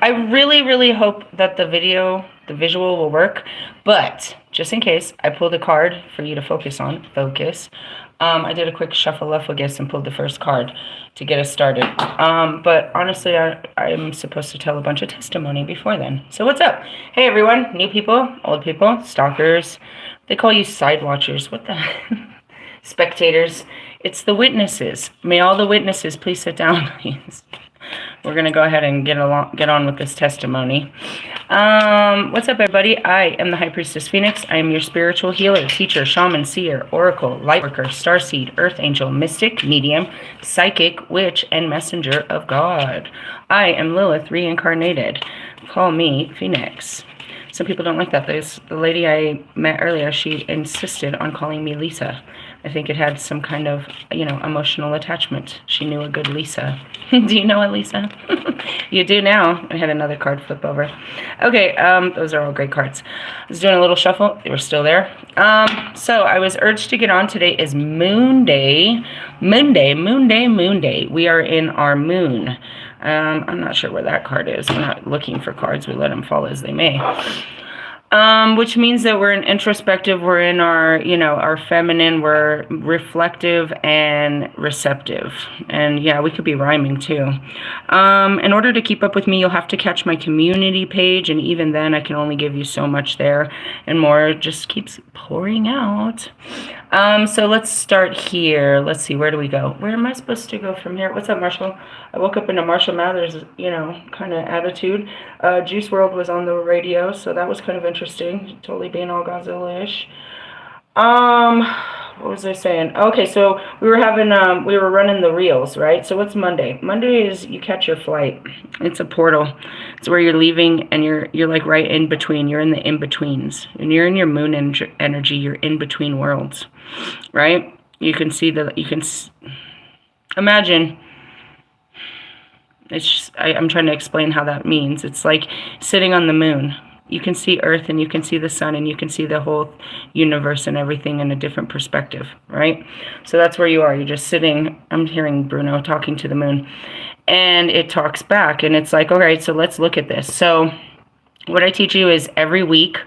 I really, really hope that the visual will work, but just in case, I pulled a card for you to focus on. I did a quick shuffle-luffagus and pulled the first card to get us started. But honestly, I'm supposed to tell a bunch of testimony before then. So what's up? Hey everyone, new people, old people, stalkers. They call you side watchers. What the spectators? It's the witnesses. May all the witnesses please sit down, please. We're going to go ahead and get on with this testimony. What's up, everybody? I am the High Priestess Phoenix. I am your spiritual healer, teacher, shaman, seer, oracle, lightworker, starseed, earth angel, mystic, medium, psychic, witch, and messenger of God. I am Lilith reincarnated. Call me Phoenix. Some people don't like that. The lady I met earlier, she insisted on calling me Lisa. I think it had some kind of, emotional attachment. She knew a good Lisa. Do you know a Lisa? You do now. I had another card flip over. Okay, those are all great cards. I was doing a little shuffle. They were still there. So I was urged to get on. Today is Moon Day. Moon Day. We are in our moon. I'm not sure where that card is. We're not looking for cards. We let them fall as they may. Which means that we're introspective, we're in our feminine, we're reflective and receptive. And yeah, we could be rhyming too. In order to keep up with me, you'll have to catch my community page, and even then I can only give you so much there, and more just keeps pouring out. So let's start here. Let's see, where do we go? Where am I supposed to go from here? What's up, Marshall? I woke up in a Marshall Mathers, kind of attitude. Juice WRLD was on the radio, so that was kind of interesting. Totally being all Godzilla-ish. What was I saying? Okay, so we were running the reels, right? So what's Monday? Monday is you catch your flight. It's a portal. It's where you're leaving, and you're like right in between. You're in the in-betweens. And you're in your moon energy. You're in between worlds, right? You can see imagine. It's just, I'm trying to explain how that means. It's like sitting on the moon. You can see Earth, and you can see the sun, and you can see the whole universe and everything in a different perspective, right? So that's where you are. You're just sitting. I'm hearing Bruno talking to the moon, and it talks back, and it's like, all right, so let's look at this. So what I teach you is every week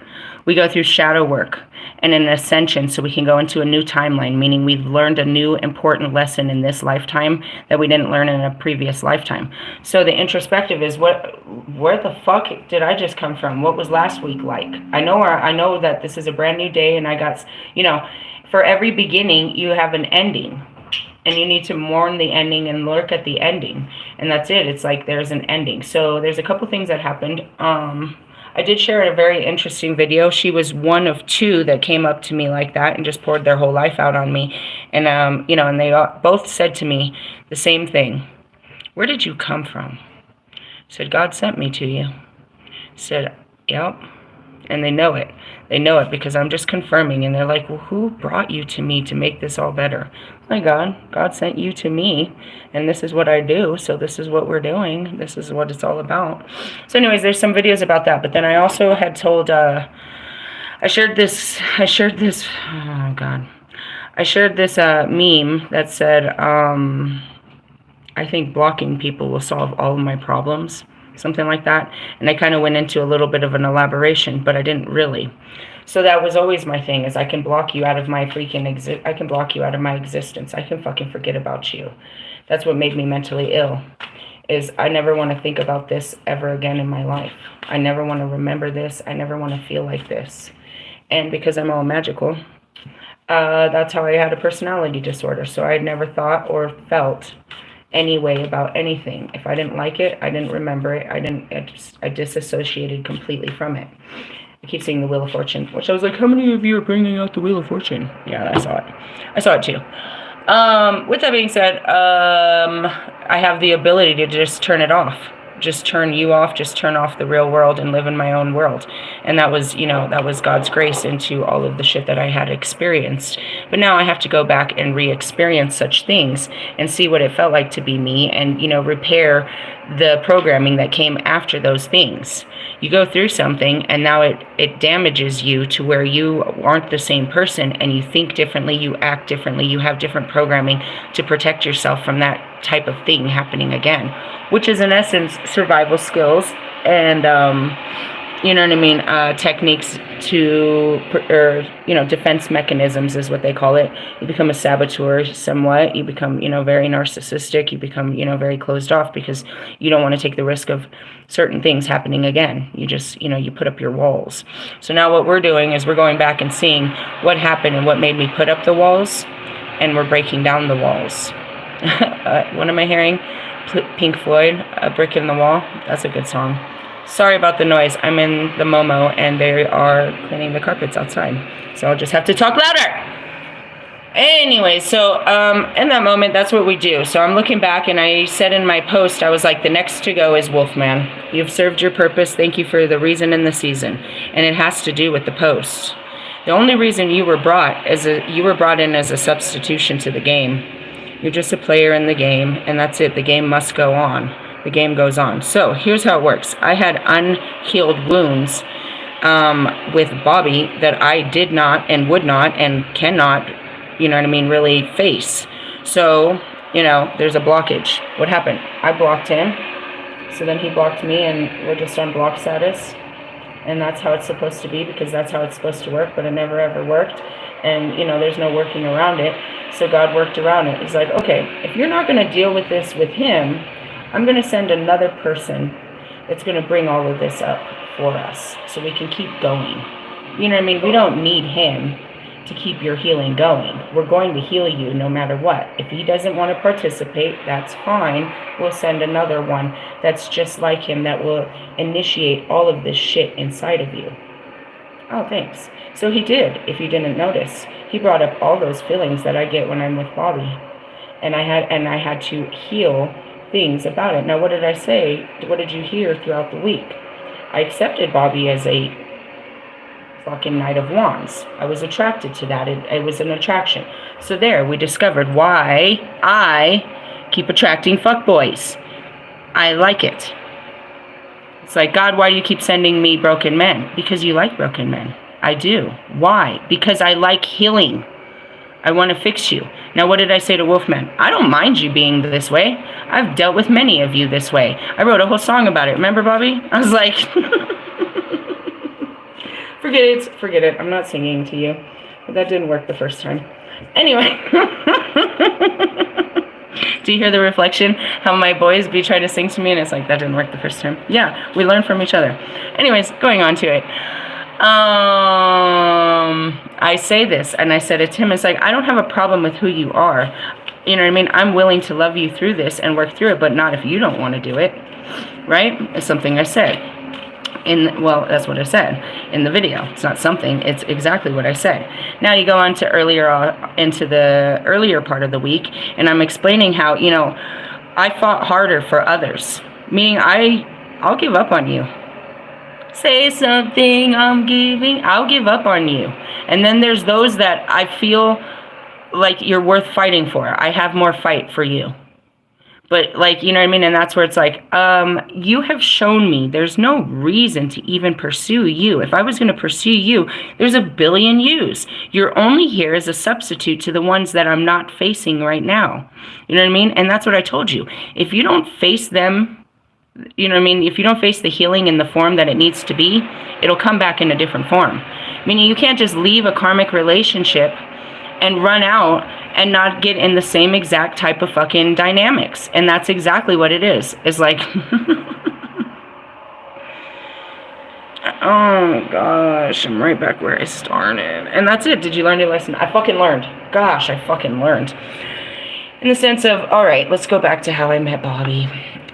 we go through shadow work and an ascension, so we can go into a new timeline, meaning we've learned a new important lesson in this lifetime that we didn't learn in a previous lifetime. So the introspective is where the fuck did I just come from? What was last week like? I know that this is a brand new day, and I got, for every beginning you have an ending, and you need to mourn the ending and look at the ending, and that's it. It's like there's an ending. So there's a couple things that happened. I did share a very interesting video. She was one of two that came up to me like that and just poured their whole life out on me. And, and they both said to me the same thing. Where did you come from? I said, God sent me to you. I said, yep. And they know it. They know it because I'm just confirming. And they're like, well, who brought you to me to make this all better? My God, God sent you to me, and this is what I do, so this is what we're doing. This is what it's all about. So anyways, there's some videos about that, but then I also had told, I shared this meme that said, I think blocking people will solve all of my problems, something like that. And I kind of went into a little bit of an elaboration, but I didn't really. So that was always my thing, is I can block you out of my I can block you out of my existence. I can fucking forget about you. That's what made me mentally ill, is I never want to think about this ever again in my life. I never want to remember this. I never want to feel like this. And because I'm all magical, that's how I had a personality disorder. So I had never thought or felt any way about anything. If I didn't like it, I didn't remember it. I disassociated completely from it. I keep seeing the Wheel of Fortune, which I was like, how many of you are bringing out the Wheel of Fortune? Yeah, I saw it. I saw it too. With that being said, I have the ability to just turn it off. Just turn you off, just turn off the real world and live in my own world. And that was, that was God's grace into all of the shit that I had experienced. But now I have to go back and re-experience such things and see what it felt like to be me and, repair the programming that came after those things. You go through something and now it damages you to where you aren't the same person, and you think differently, you act differently, you have different programming to protect yourself from that type of thing happening again, which is in essence survival skills and you know what I mean, techniques to, or, you know, defense mechanisms is what they call it. You become a saboteur somewhat. You become, you know, very narcissistic. You become, you know, very closed off because you don't want to take the risk of certain things happening again. You just, you know, you put up your walls. So now what we're doing is we're going back and seeing what happened and what made me put up the walls, and we're breaking down the walls. What am I hearing? Pink Floyd, A Brick in the Wall. That's a good song. Sorry about the noise. I'm in the Momo and they are cleaning the carpets outside. So I'll just have to talk louder. Anyway, so in that moment, that's what we do. So I'm looking back and I said in my post, I was like, the next to go is Wolfman. You've served your purpose. Thank you for the reason and the season. And it has to do with the post. The only reason you were brought in as a substitution to the game. You're just a player in the game, and that's it. The game must go on. The game goes on. So here's how it works. I had unhealed wounds with Bobby that I did not and would not and cannot, you know what I mean, really face. So, you know, there's a blockage. What happened? I blocked him. So then he blocked me, and we're just on block status. And that's how it's supposed to be, because that's how it's supposed to work, but it never ever worked. And, you know, there's no working around it. So God worked around it. He's like, okay, if you're not going to deal with this with him, I'm going to send another person that's going to bring all of this up for us so we can keep going. You know what I mean? We don't need him to keep your healing going. We're going to heal you no matter what. If he doesn't want to participate, that's fine. We'll send another one that's just like him that will initiate all of this shit inside of you. Oh, thanks. So he did, if you didn't notice. He brought up all those feelings that I get when I'm with Bobby. And I had to heal things about it. Now, what did I say? What did you hear throughout the week? I accepted Bobby as a fucking Knight of Wands. I was attracted to that. It was an attraction. So there, we discovered why I keep attracting fuckboys. I like it. It's like, God, why do you keep sending me broken men? Because you like broken men. I do. Why? Because I like healing. I want to fix you. Now, what did I say to Wolfman? I don't mind you being this way. I've dealt with many of you this way. I wrote a whole song about it. Remember, Bobby? I was like, forget it. I'm not singing to you. But that didn't work the first time. Anyway. Do you hear the reflection? How my boys be trying to sing to me and it's like, that didn't work the first time. Yeah, we learn from each other. Anyways, going on to it. I say this, and I said to Tim, it's like, I don't have a problem with who you are. You know what I mean? I'm willing to love you through this and work through it, but not if you don't want to do it. Right? It's something I said. Well, that's what I said in the video. It's not something, it's exactly what I said. Now you go on to into the earlier part of the week, and I'm explaining how, you know, I fought harder for others. Meaning I'll give up on you. Say something, I'll give up on you. And then there's those that I feel like you're worth fighting for. I have more fight for you. But, like, you know what I mean? And that's where it's like, you have shown me there's no reason to even pursue you. If I was going to pursue you, there's a billion yous. You're only here as a substitute to the ones that I'm not facing right now. You know what I mean? And that's what I told you. If you don't face them, you know what I mean? If you don't face the healing in the form that it needs to be, it'll come back in a different form. Meaning you can't just leave a karmic relationship and run out and not get in the same exact type of fucking dynamics. And that's exactly what it is. It's like, oh my gosh, I'm right back where I started. And that's it. Did you learn your lesson? I fucking learned. Gosh, I fucking learned. In the sense of, all right, let's go back to how I met Bobby.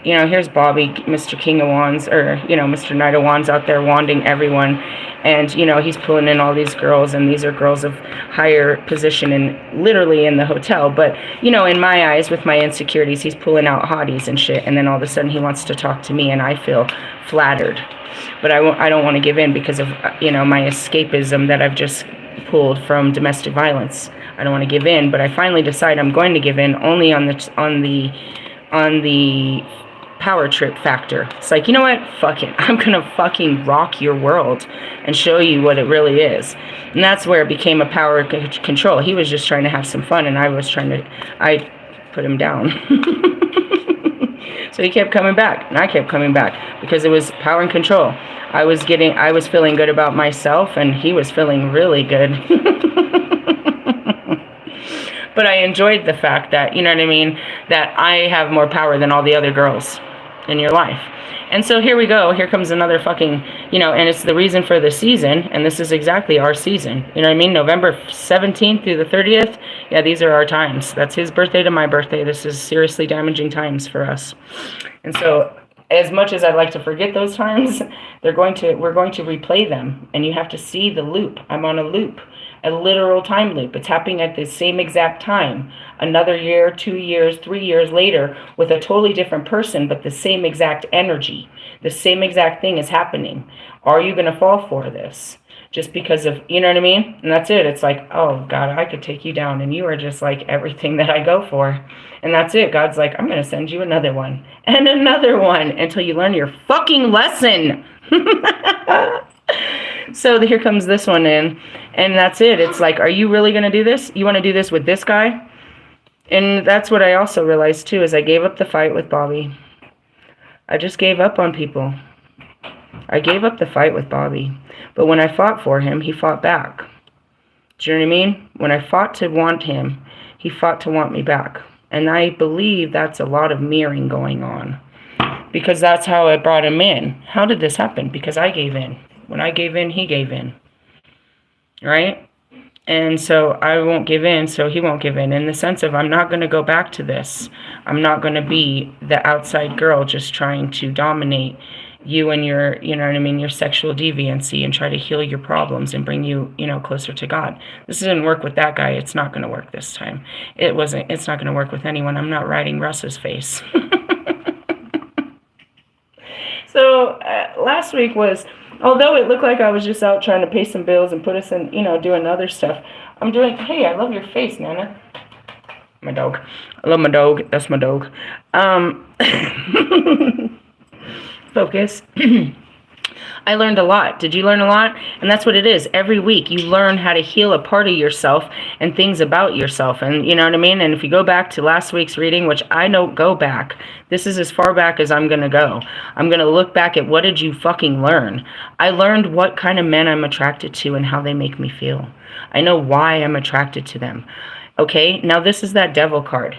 You know, here's Bobby, Mr. King of Wands, or, you know, Mr. Knight of Wands out there wanding everyone. And, you know, he's pulling in all these girls, and these are girls of higher position and literally in the hotel. But, you know, in my eyes, with my insecurities, he's pulling out hotties and shit. And then all of a sudden he wants to talk to me, and I feel flattered. But I don't want to give in because of, you know, my escapism that I've just pulled from domestic violence. I don't want to give in, but I finally decide I'm going to give in only on the power trip factor. It's like, you know what? Fuck it. I'm going to fucking rock your world and show you what it really is. And that's where it became a power control. He was just trying to have some fun, and I put him down. So he kept coming back, and I kept coming back because it was power and control. I was feeling good about myself, and he was feeling really good. But I enjoyed the fact that, you know what I mean, that I have more power than all the other girls in your life. And so here we go. Here comes another fucking, you know, and it's the reason for the season. And this is exactly our season. You know what I mean? November 17th through the 30th. Yeah, these are our times. That's his birthday to my birthday. This is seriously damaging times for us. And so as much as I'd like to forget those times, we're going to replay them. And you have to see the loop. I'm on a loop. A literal time loop. It's happening at the same exact time. Another year, 2 years, 3 years later with a totally different person, but the same exact energy. The same exact thing is happening. Are you going to fall for this? Just because of, you know what I mean? And that's it. It's like, oh, God, I could take you down. And you are just like everything that I go for. And that's it. God's like, I'm going to send you another one. And another one until you learn your fucking lesson. So here comes this one in, and that's it. It's like, are you really going to do this? You want to do this with this guy? And that's what I also realized, too, is I gave up the fight with Bobby. I just gave up on people. I gave up the fight with Bobby. But when I fought for him, he fought back. Do you know what I mean? When I fought to want him, he fought to want me back. And I believe that's a lot of mirroring going on. Because that's how I brought him in. How did this happen? Because I gave in. When I gave in, he gave in. Right? And so I won't give in, so he won't give in. In the sense of, I'm not going to go back to this. I'm not going to be the outside girl just trying to dominate you and your, you know what I mean, your sexual deviancy and try to heal your problems and bring you, you know, closer to God. This didn't work with that guy. It's not going to work this time. It's not going to work with anyone. I'm not riding Russ's face. So last week was, although it looked like I was just out trying to pay some bills and put us in, you know, doing other stuff, I'm doing, hey, I love your face, Nana. My dog. I love my dog. That's my dog. Focus. I learned a lot. Did you learn a lot? And that's what it is. Every week you learn how to heal a part of yourself and things about yourself. And you know what I mean? And if you go back to last week's reading, which I don't go back, this is as far back as I'm going to go. I'm going to look back at what did you fucking learn? I learned what kind of men I'm attracted to and how they make me feel. I know why I'm attracted to them. Okay, now this is that devil card.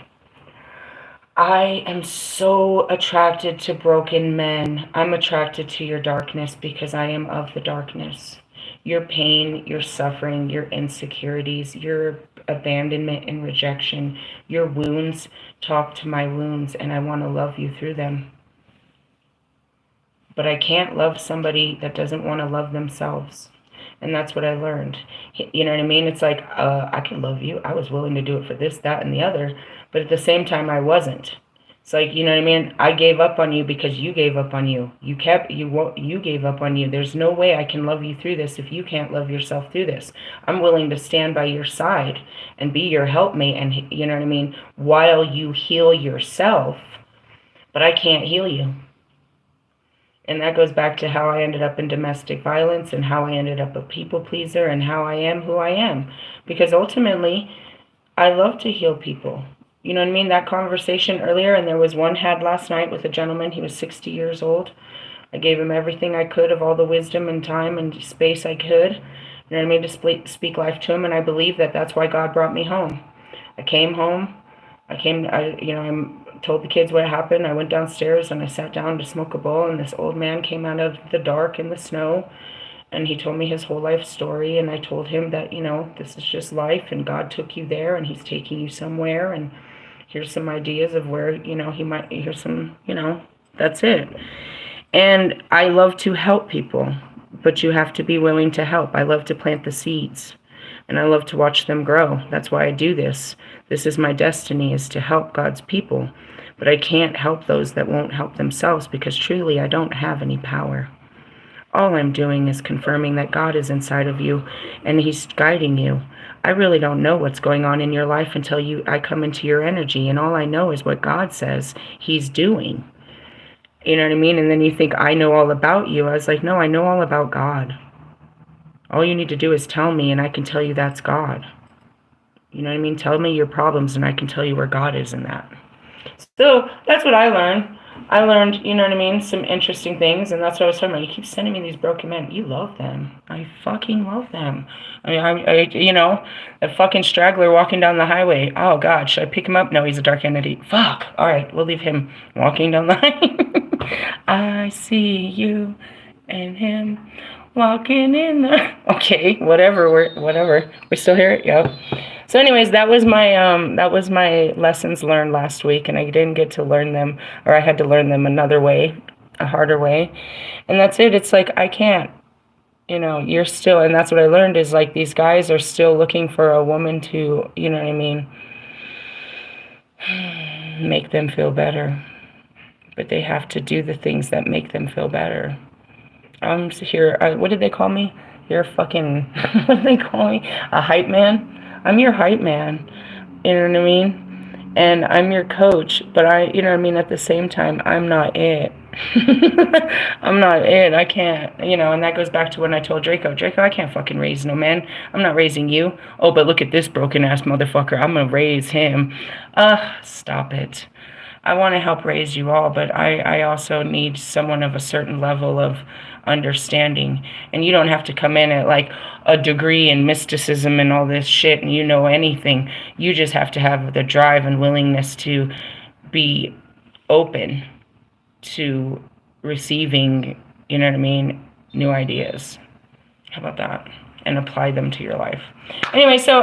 I am so attracted to broken men. I'm attracted to your darkness because I am of the darkness. Your pain, your suffering, your insecurities, your abandonment and rejection, your wounds talk to my wounds, and I want to love you through them. But I can't love somebody that doesn't want to love themselves. And that's what I learned. You know what I mean? It's like, I can love you. I was willing to do it for this, that, and the other. But at the same time, I wasn't. It's like, you know what I mean? I gave up on you because you gave up on you. You gave up on you. There's no way I can love you through this if you can't love yourself through this. I'm willing to stand by your side and be your helpmate and, you know what I mean, while you heal yourself. But I can't heal you. And that goes back to how I ended up in domestic violence and how I ended up a people pleaser and how I am who I am. Because ultimately, I love to heal people. You know what I mean? That conversation earlier, and there was one had last night with a gentleman. He was 60 years old. I gave him everything I could of all the wisdom and time and space I could. You know what I mean? To speak life to him, and I believe that that's why God brought me home. I came home. I told the kids what happened. I went downstairs and I sat down to smoke a bowl, and this old man came out of the dark in the snow, and he told me his whole life story, and I told him that, you know, this is just life, and God took you there, and he's taking you somewhere, and here's some ideas of where, you know, here's some, you know, that's it. And I love to help people, but you have to be willing to help. I love to plant the seeds, and I love to watch them grow. That's why I do this. This is my destiny, is to help God's people. But I can't help those that won't help themselves because truly I don't have any power. All I'm doing is confirming that God is inside of you and he's guiding you. I really don't know what's going on in your life until I come into your energy, and all I know is what God says he's doing. You know what I mean? And then you think, I know all about you. I was like, no, I know all about God. All you need to do is tell me, and I can tell you that's God. You know what I mean? Tell me your problems, and I can tell you where God is in that. So that's what I learned. I learned, you know what I mean, some interesting things, and that's what I was talking about. You keep sending me these broken men. You love them. I fucking love them. I mean, you know, a fucking straggler walking down the highway. Oh, God, should I pick him up? No, he's a dark entity. Fuck. All right, we'll leave him walking down the highway. I see you and him walking in the... Okay, whatever, whatever. We still hear it? Yep. So anyways, that was my lessons learned last week, and I didn't get to learn them, or I had to learn them another way, a harder way. And that's it. It's like, I can't, you know, you're still, and that's what I learned is like these guys are still looking for a woman to, you know what I mean, make them feel better. But they have to do the things that make them feel better. I'm here, what did they call me? You're fucking, what did they call me? A hype man? I'm your hype man, you know what I mean? And I'm your coach, but you know what I mean, at the same time, I'm not it. I'm not it. I can't, you know, and that goes back to when I told Draco, I can't fucking raise no man. I'm not raising you. Oh, but look at this broken ass motherfucker. I'm gonna raise him. Stop it. I want to help raise you all, but I also need someone of a certain level of understanding. And you don't have to come in at like a degree in mysticism and all this shit and you know anything. You just have to have the drive and willingness to be open to receiving, you know what I mean, new ideas. How about that? And apply them to your life. Anyway, so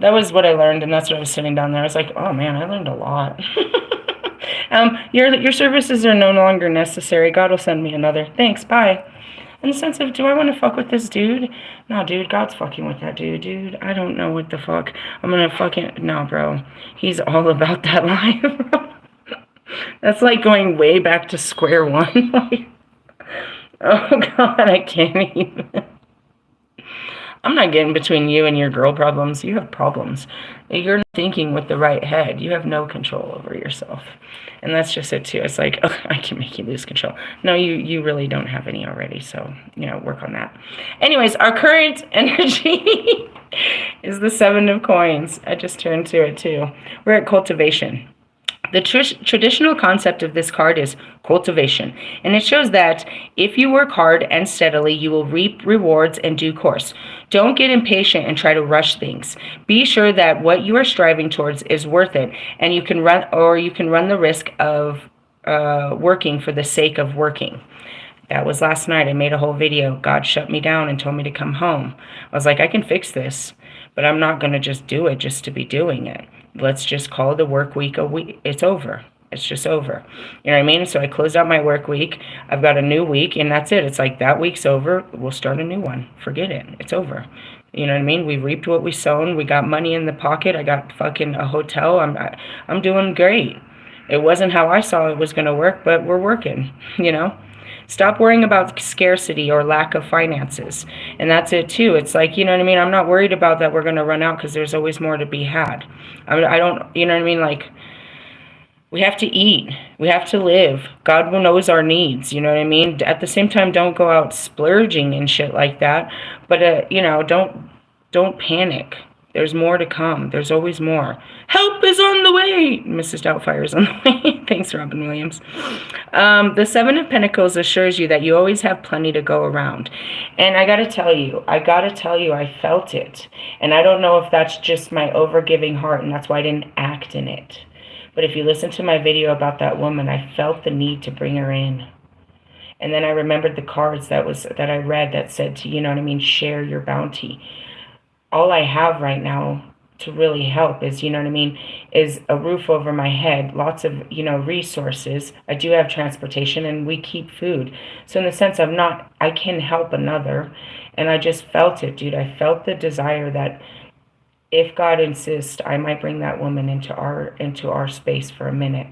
that was what I learned, and that's what I was sitting down there. I was like, oh man, I learned a lot. Your services are no longer necessary. God will send me another. Thanks, bye. In the sense of, do I want to fuck with this dude? No, dude, God's fucking with that dude. I don't know what the fuck. I'm gonna fucking, no, bro. He's all about that life, bro. That's like going way back to square one. Like, oh God, I can't even. I'm not getting between you and your girl problems. You have problems. You're not thinking with the right head. You have no control over yourself. And that's just it too. It's like, oh, I can make you lose control. No, you really don't have any already. So, you know, work on that. Anyways, our current energy is the 7 of coins. I just turned to it too. We're at cultivation. The traditional concept of this card is cultivation, and it shows that if you work hard and steadily, you will reap rewards in due course. Don't get impatient and try to rush things. Be sure that what you are striving towards is worth it, and you can run the risk of working for the sake of working. That was last night. I made a whole video. God shut me down and told me to come home. I was like, I can fix this, but I'm not going to just do it just to be doing it. Let's just call the work week a week. It's over. It's just over. You know what I mean? So I closed out my work week. I've got a new week, and that's it. It's like that week's over. We'll start a new one. Forget it. It's over. You know what I mean? We reaped what we sown. We got money in the pocket. I got fucking a hotel. I'm doing great. It wasn't how I saw it was going to work, but we're working, you know? Stop worrying about scarcity or lack of finances. And that's it too. It's like, you know what I mean? I'm not worried about that we're going to run out because there's always more to be had. I don't, you know what I mean? Like, we have to eat. We have to live. God knows our needs. You know what I mean? At the same time, don't go out splurging and shit like that. But, you know, don't panic. There's more to come. There's always more. Help is on the way. Mrs. Doubtfire is on the way. Thanks, Robin Williams. The 7 of Pentacles assures you that you always have plenty to go around. And I got to tell you, I felt it. And I don't know if that's just my overgiving heart, and that's why I didn't act in it. But if you listen to my video about that woman, I felt the need to bring her in. And then I remembered the cards that I read that said to, you know what I mean, share your bounty. All I have right now to really help is, you know what I mean, is a roof over my head, lots of, you know, resources. I do have transportation, and we keep food. So in the sense of I can help another. And I just felt it, dude. I felt the desire that if God insists, I might bring that woman into our space for a minute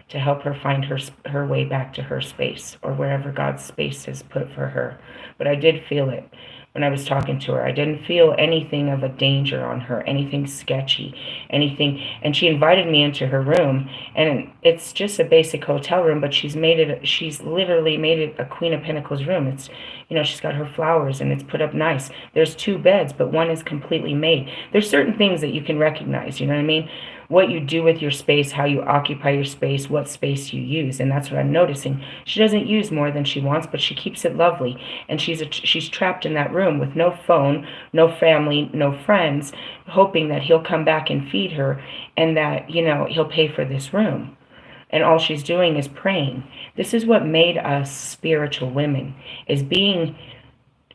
to help her find her way back to her space, or wherever God's space has put for her. But I did feel it. when I was talking to her. I didn't feel anything of a danger on her, anything sketchy, anything. And she invited me into her room, and it's just a basic hotel room, but she's literally made it a Queen of Pentacles room. It's, she's got her flowers and it's put up nice. There's 2 beds, but one is completely made. There's certain things that you can recognize, you know what I mean? What you do with your space, how you occupy your space, what space you use. And that's what I'm noticing. She doesn't use more than she wants, but she keeps it lovely. And she's trapped in that room with no phone, no family, no friends, hoping that he'll come back and feed her, and that, he'll pay for this room. And all she's doing is praying. This is what made us spiritual women, is being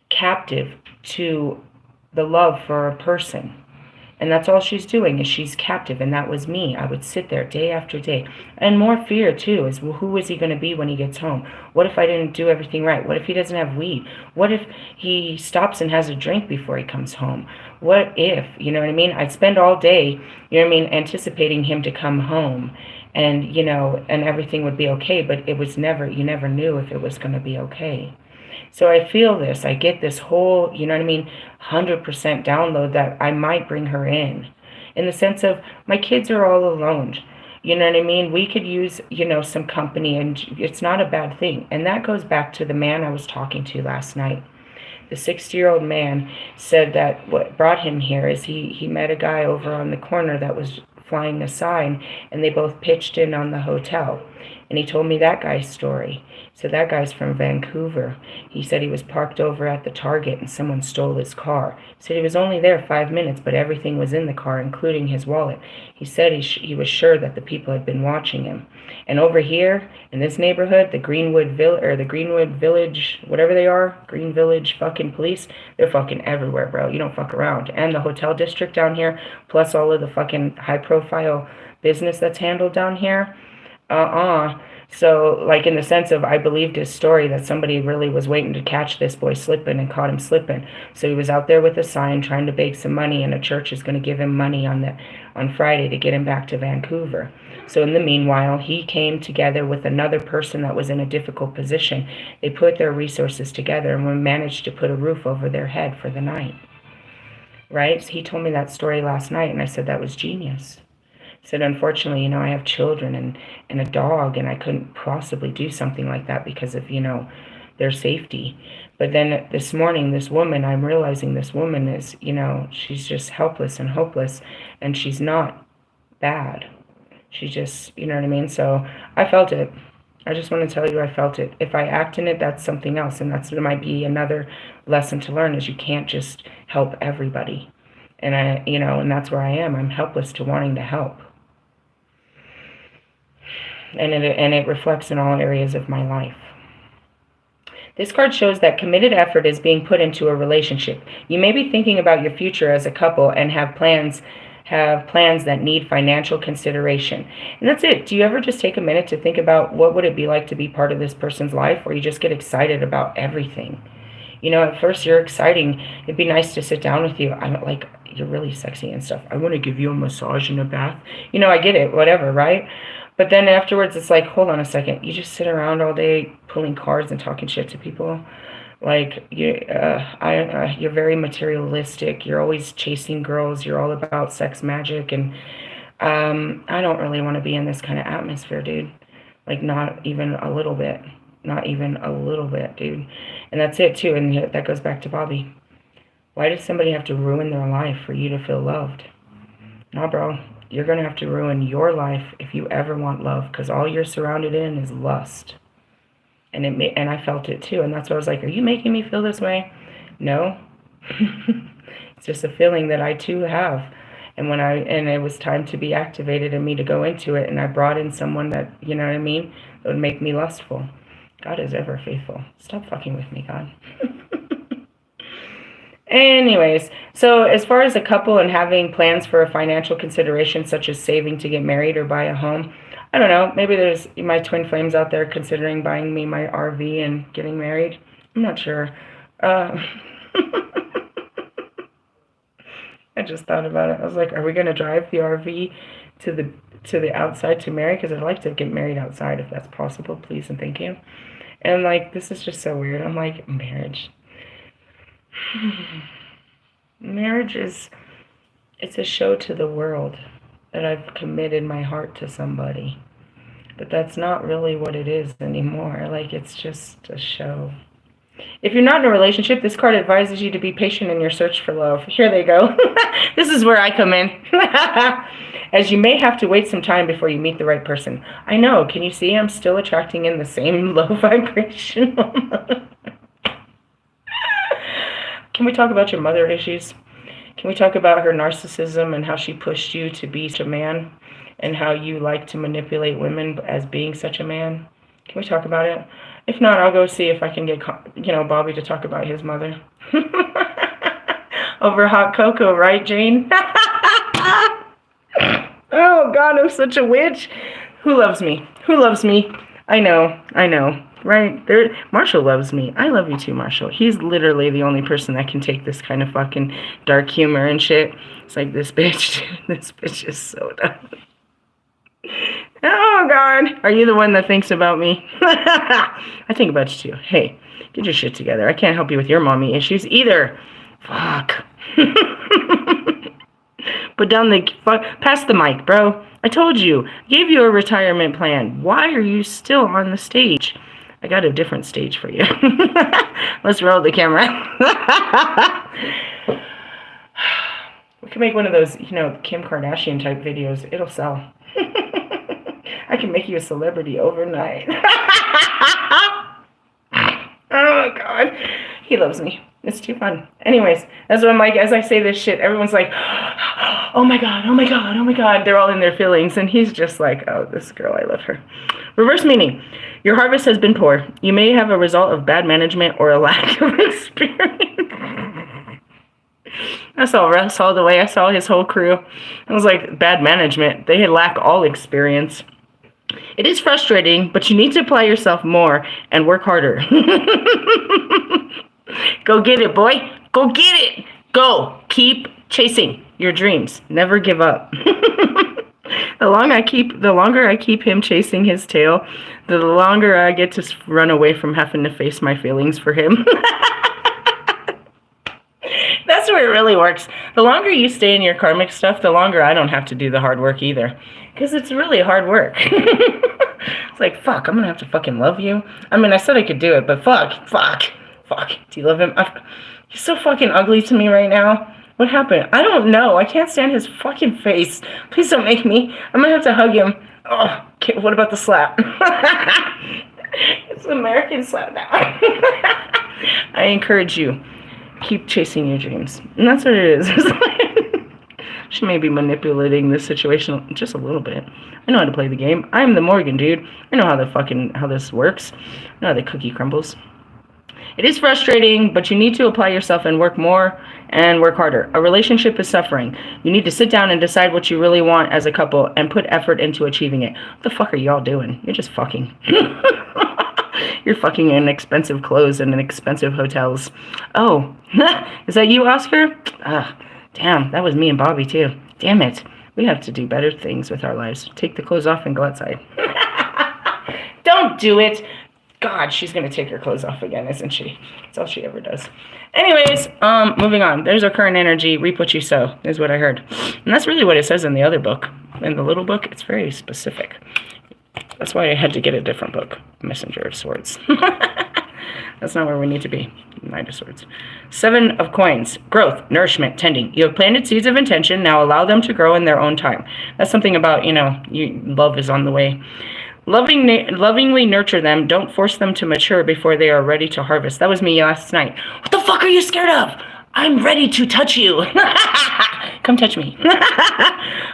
captive to the love for a person. And that's all she's doing, is she's captive. And that was me. I would sit there day after day. And more fear, too, is, well, who is he going to be when he gets home? What if I didn't do everything right? What if he doesn't have weed? What if he stops and has a drink before he comes home? What if, you know what I mean? I'd spend all day, you know what I mean, anticipating him to come home. And, and everything would be okay. But it was never, you never knew if it was going to be okay. So I feel this. I get this whole, 100% download that I might bring her in the sense of my kids are all alone. You know what I mean? We could use, some company, and it's not a bad thing. And that goes back to the man I was talking to last night. The 60-year-old man said that what brought him here is he met a guy over on the corner that was flying a sign, and they both pitched in on the hotel. And he told me that guy's story. So that guy's from Vancouver. He said he was parked over at the Target and someone stole his car. He said he was only there 5 minutes, but everything was in the car, including his wallet. He said he was sure that the people had been watching him. And over here in this neighborhood, the Greenwood Village, whatever they are, Green Village fucking police, they're fucking everywhere, bro. You don't fuck around. And the hotel district down here, plus all of the fucking high-profile business that's handled down here. So, like, in the sense of, I believed his story that somebody really was waiting to catch this boy slipping and caught him slipping. So he was out there with a sign trying to bake some money, and a church is going to give him money on Friday to get him back to Vancouver. So in the meanwhile, he came together with another person that was in a difficult position. They put their resources together and managed to put a roof over their head for the night. Right? So he told me that story last night, and I said that was genius. Said, unfortunately, I have children and a dog, and I couldn't possibly do something like that because of, their safety. But then this morning, this woman, I'm realizing this woman is, she's just helpless and hopeless, and she's not bad. She's just, you know what I mean? So I felt it. I just want to tell you I felt it. If I act in it, that's something else, and that might be another lesson to learn, is you can't just help everybody. And and that's where I am. I'm helpless to wanting to help. And it reflects in all areas of my life. This card shows that committed effort is being put into a relationship. You may be thinking about your future as a couple and have plans that need financial consideration. And that's it. Do you ever just take a minute to think about what would it be like to be part of this person's life, or you just get excited about everything? At first you're exciting. It'd be nice to sit down with you. I'm like, you're really sexy and stuff. I want to give you a massage and a bath. I get it, whatever, right? But then afterwards, it's like, hold on a second. You just sit around all day pulling cards and talking shit to people. Like, you're very materialistic. You're always chasing girls. You're all about sex magic. And I don't really want to be in this kind of atmosphere, dude. Like, not even a little bit. Not even a little bit, dude. And that's it, too. And that goes back to Bobby. Why does somebody have to ruin their life for you to feel loved? Nah, bro. You're going to have to ruin your life if you ever want love, because all you're surrounded in is lust. And I felt it too. And that's why I was like, are you making me feel this way? No. It's just a feeling that I too have. And it was time to be activated in me to go into it. And I brought in someone that, you know what I mean, that would make me lustful. God is ever faithful. Stop fucking with me, God. Anyways, so as far as a couple and having plans for a financial consideration, such as saving to get married or buy a home, I don't know, maybe there's my twin flames out there considering buying me my RV and getting married. I'm not sure. I just thought about it. I was like, are we going to drive the RV to the outside to marry? Because I'd like to get married outside if that's possible, please and thank you. And like, this is just so weird. I'm like, marriage. Marriage is, it's a show to the world that I've committed my heart to somebody. But that's not really what it is anymore. Like, it's just a show. If you're not in a relationship, this card advises you to be patient in your search for love. Here they go. This is where I come in. As you may have to wait some time before you meet the right person. I know. Can you see I'm still attracting in the same low vibration? Can we talk about your mother issues? Can we talk about her narcissism and how she pushed you to be such a man? And how you like to manipulate women as being such a man? Can we talk about it? If not, I'll go see if I can get, Bobby to talk about his mother. Over hot cocoa, right, Jane? Oh, God, I'm such a witch. Who loves me? Who loves me? I know, right? Marshall loves me. I love you too, Marshall. He's literally the only person that can take this kind of fucking dark humor and shit. It's like, this bitch, this bitch is so dumb. Oh, God. Are you the one that thinks about me? I think about you, too. Hey, get your shit together. I can't help you with your mommy issues either. Fuck. Put down the... Pass the mic, bro. I told you. I gave you a retirement plan. Why are you still on the stage? I got a different stage for you. Let's roll the camera. We can make one of those, Kim Kardashian type videos. It'll sell. I can make you a celebrity overnight. Oh, God. He loves me. It's too fun. Anyways, that's what I'm like, as I say this shit, everyone's like, oh my God, oh my God, oh my God. They're all in their feelings. And he's just like, oh, this girl, I love her. Reverse meaning. Your harvest has been poor. You may have a result of bad management or a lack of experience. I saw Russ all the way. I saw his whole crew. It was like bad management. They lack all experience. It is frustrating, but you need to apply yourself more and work harder. Go get it, boy. Go get it. Go. Keep chasing your dreams. Never give up. The longer I keep him chasing his tail, the longer I get to run away from having to face my feelings for him. That's where it really works. The longer you stay in your karmic stuff, the longer I don't have to do the hard work either. Because it's really hard work. It's like, fuck, I'm going to have to fucking love you. I mean, I said I could do it, but fuck. Do you love him? He's so fucking ugly to me right now. What happened? I don't know. I can't stand his fucking face. Please don't make me. I'm going to have to hug him. Oh, okay, what about the slap? It's an American slap now. I encourage you. Keep chasing your dreams. And that's what it is. She may be manipulating this situation just a little bit. I know how to play the game. I'm the Morgan, dude. I know how this works. I know how the cookie crumbles. It is frustrating, but you need to apply yourself and work more and work harder. A relationship is suffering. You need to sit down and decide what you really want as a couple and put effort into achieving it. What the fuck are y'all doing? You're just fucking. You're fucking in expensive clothes and in expensive hotels. Oh, is that you, Oscar? Damn, that was me and Bobby too. Damn it. We have to do better things with our lives. Take the clothes off and go outside. Don't do it. God, she's going to take her clothes off again, isn't she? That's all she ever does. Anyways, moving on. There's our current energy. Reap what you sow, is what I heard. And that's really what it says in the other book. In the little book, it's very specific. That's why I had to get a different book. Messenger of Swords. That's not where we need to be. Knight of Swords. 7 of Coins. Growth, nourishment, tending. You have planted seeds of intention. Now allow them to grow in their own time. That's something about, love is on the way. Lovingly nurture them. Don't force them to mature before they are ready to harvest. That was me last night. What the fuck are you scared of? I'm ready to touch you. Come touch me.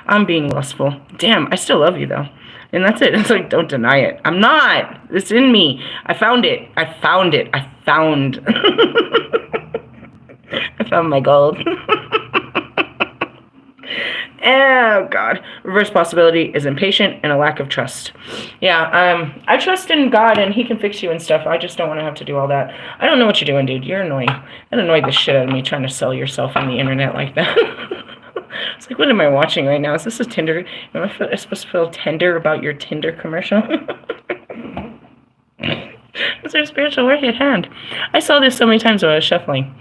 I'm being lustful. Damn, I still love you though. And that's it. It's like, don't deny it. I'm not. It's in me. I found it. I found my gold. Oh, God. Reverse possibility is impatient and a lack of trust. Yeah, I trust in God and he can fix you and stuff. I just don't want to have to do all that. I don't know what you're doing, dude. You're annoying. That annoyed the shit out of me trying to sell yourself on the internet like that. It's like, what am I watching right now? Is this a Tinder? Am I supposed to feel tender about your Tinder commercial? Is there spiritual work at hand? I saw this so many times when I was shuffling.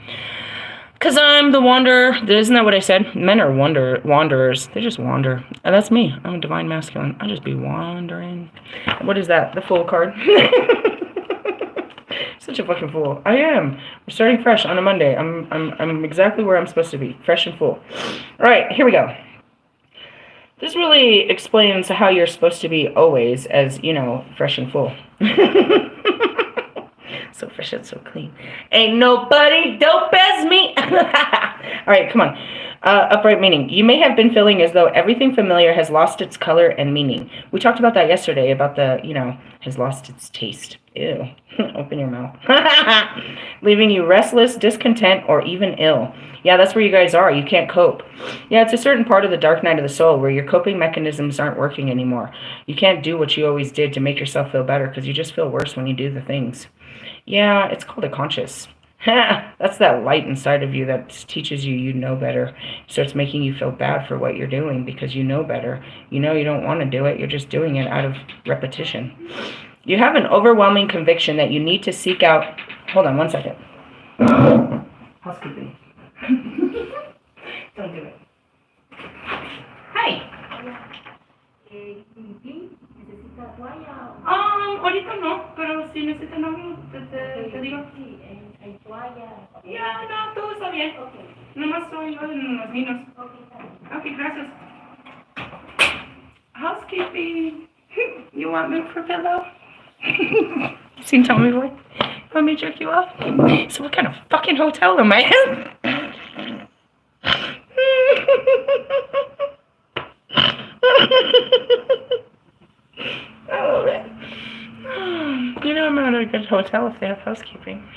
Because I'm the wanderer. Isn't that what I said? Men are wanderers. They just wander. And that's me. I'm a divine masculine. I just be wandering. What is that? The Fool card. Such a fucking fool. I am. We're starting fresh on a Monday. I'm exactly where I'm supposed to be. Fresh and full. All right, here we go. This really explains how you're supposed to be always as, you know, fresh and full. So fresh and so clean. Ain't nobody dope as me. All right, come on. Upright meaning. You may have been feeling as though everything familiar has lost its color and meaning. We talked about that yesterday, about the, you know, has lost its taste. Ew. Open your mouth. Leaving you restless, discontent, or even ill. Yeah, that's where you guys are. You can't cope. Yeah, it's a certain part of the dark night of the soul where your coping mechanisms aren't working anymore. You can't do what you always did to make yourself feel better because you just feel worse when you do the things. Yeah, it's called a conscious. That's that light inside of you that teaches you you know better. It starts making you feel bad for what you're doing because you know better. You know you don't want to do it. You're just doing it out of repetition. You have an overwhelming conviction that you need to seek out... Hold on one second. Housekeeping. Don't do it. Hi. Ahorita no, pero si necesitan algo, te digo. Ya, no, todo está bien. Nomás estoy yo en los niños. Ok, gracias. Housekeeping. You want me for pillow? You seen Tommy Boy? You want me to jerk you off? So what kind of fucking hotel am I in? Oh, man. You know I'm not a good hotel if they have housekeeping.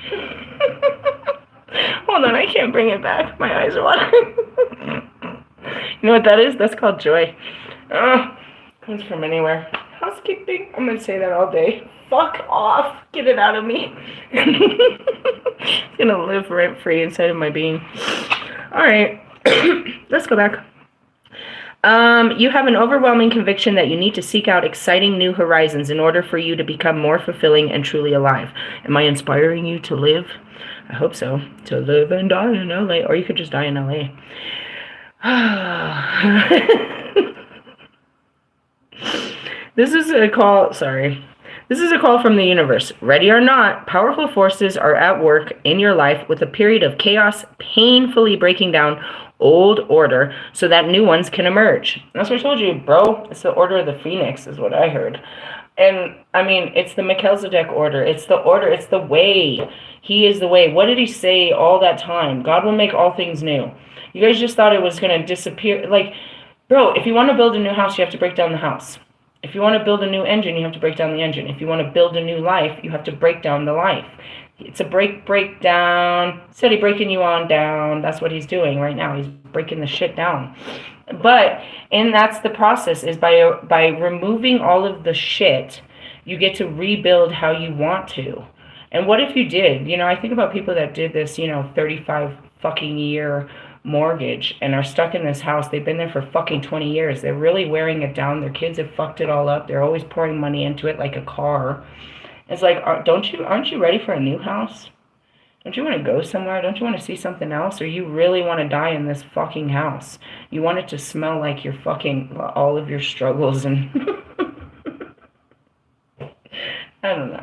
Hold on, I can't bring it back. My eyes are watering. You know what that is? That's called joy. Comes from anywhere. Housekeeping. I'm going to say that all day. Fuck off. Get it out of me. It's going to live rent-free inside of my being. All right. Let's go back. You have an overwhelming conviction that you need to seek out exciting new horizons in order for you to become more fulfilling and truly alive. Am I inspiring you to live? I hope so. To live and die in LA. Or you could just die in LA. This is a call, This is a call from the universe. Ready or not, powerful forces are at work in your life with a period of chaos painfully breaking down old order so that new ones can emerge. That's what I told you, bro. It's the order of the Phoenix is what I heard. And, I mean, it's the Melchizedek order. It's the order. It's the way. He is the way. What did he say all that time? God will make all things new. You guys just thought it was going to disappear. Like, bro, if you want to build a new house, you have to break down the house. If you want to build a new engine, you have to break down the engine. If you want to build a new life, you have to break down the life. It's a breakdown. Steady breaking you on down. That's what he's doing right now. He's breaking the shit down. And that's the process, is by removing all of the shit, you get to rebuild how you want to. And what if you did? You know, I think about people that did this, 35 fucking year mortgage and are stuck in this house. They've been there for fucking 20 years. They're really wearing it down. Their kids have fucked it all up. They're always pouring money into it like a car. It's like, aren't you ready for a new house? Don't you want to go somewhere? Don't you want to see something else? Or you really want to die in this fucking house? You want it to smell like your fucking, all of your struggles and... I don't know.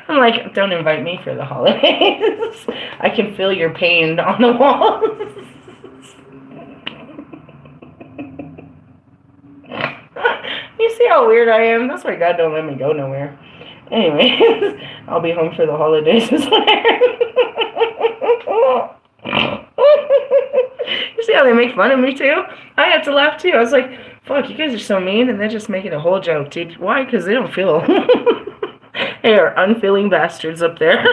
I'm like, don't invite me for the holidays. I can feel your pain on the walls. You see how weird I am? That's why God don't let me go nowhere. Anyways, I'll be home for the holidays. You see how they make fun of me too? I had to laugh too. I was like, fuck, you guys are so mean, and they're just making a whole joke, dude. Why? Because they don't feel. They are unfeeling bastards up there.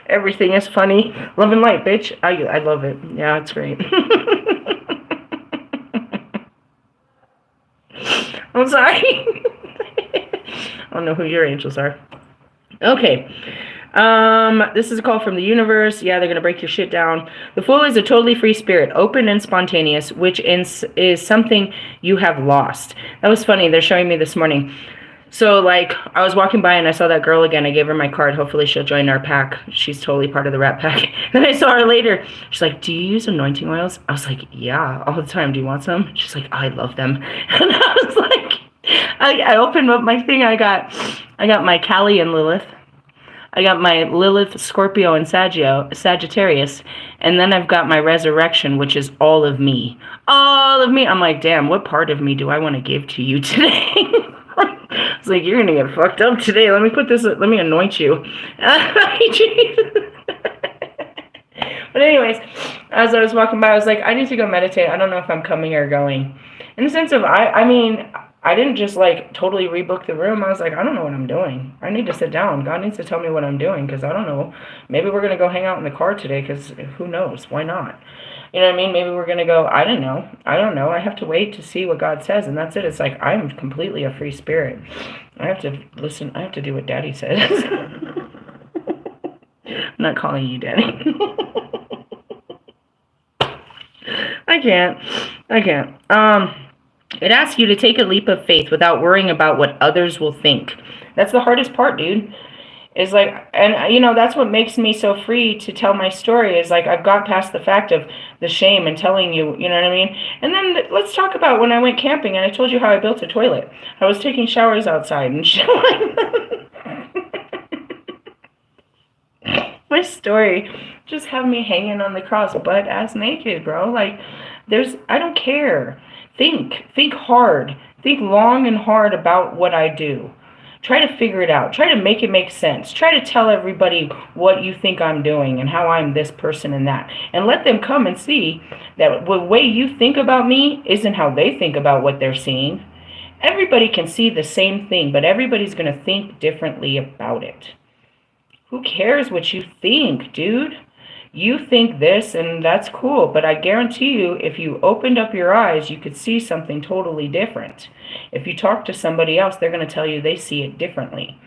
Everything is funny. Love and light, bitch. I love it. Yeah, it's great. I'm sorry. I don't know who your angels are. Okay. This is a call from the universe. Yeah, they're going to break your shit down. The Fool is a totally free spirit, open and spontaneous, which is something you have lost. That was funny. They're showing me this morning. So, like, I was walking by and I saw that girl again. I gave her my card. Hopefully she'll join our pack. She's totally part of the rat pack. Then I saw her later. She's like, do you use anointing oils? I was like, yeah, all the time. Do you want some? She's like, I love them. And I was like, I opened up my thing. I got my Kali and Lilith. I got my Lilith, Scorpio, and Sagittarius. And then I've got my Resurrection, which is all of me. All of me. I'm like, damn, what part of me do I want to give to you today? I was like, you're going to get fucked up today. Let me anoint you. But anyways, as I was walking by, I was like, I need to go meditate. I don't know if I'm coming or going. In the sense of, I mean, I didn't just like totally rebook the room. I was like, I don't know what I'm doing. I need to sit down. God needs to tell me what I'm doing because I don't know. Maybe we're going to go hang out in the car today because who knows? Why not? You know what I mean? Maybe we're going to go, I don't know. I have to wait to see what God says, and that's it. It's like I'm completely a free spirit. I have to listen. I have to do what Daddy says. I'm not calling you Daddy. I can't. It asks you to take a leap of faith without worrying about what others will think. That's the hardest part, dude. Is like, and you know, that's what makes me so free to tell my story, is like I've got past the fact of the shame and telling you, you know what I mean? And then let's talk about when I went camping and I told you how I built a toilet. I was taking showers outside and shit like that. My story just have me hanging on the cross, butt ass naked, bro. Like, I don't care. Think hard. Think long and hard about what I do. Try to figure it out. Try to make it make sense. Try to tell everybody what you think I'm doing and how I'm this person and that. And let them come and see that the way you think about me isn't how they think about what they're seeing. Everybody can see the same thing, but everybody's going to think differently about it. Who cares what you think, dude? You think this, and that's cool, but I guarantee you, if you opened up your eyes, you could see something totally different. If you talk to somebody else, they're going to tell you they see it differently.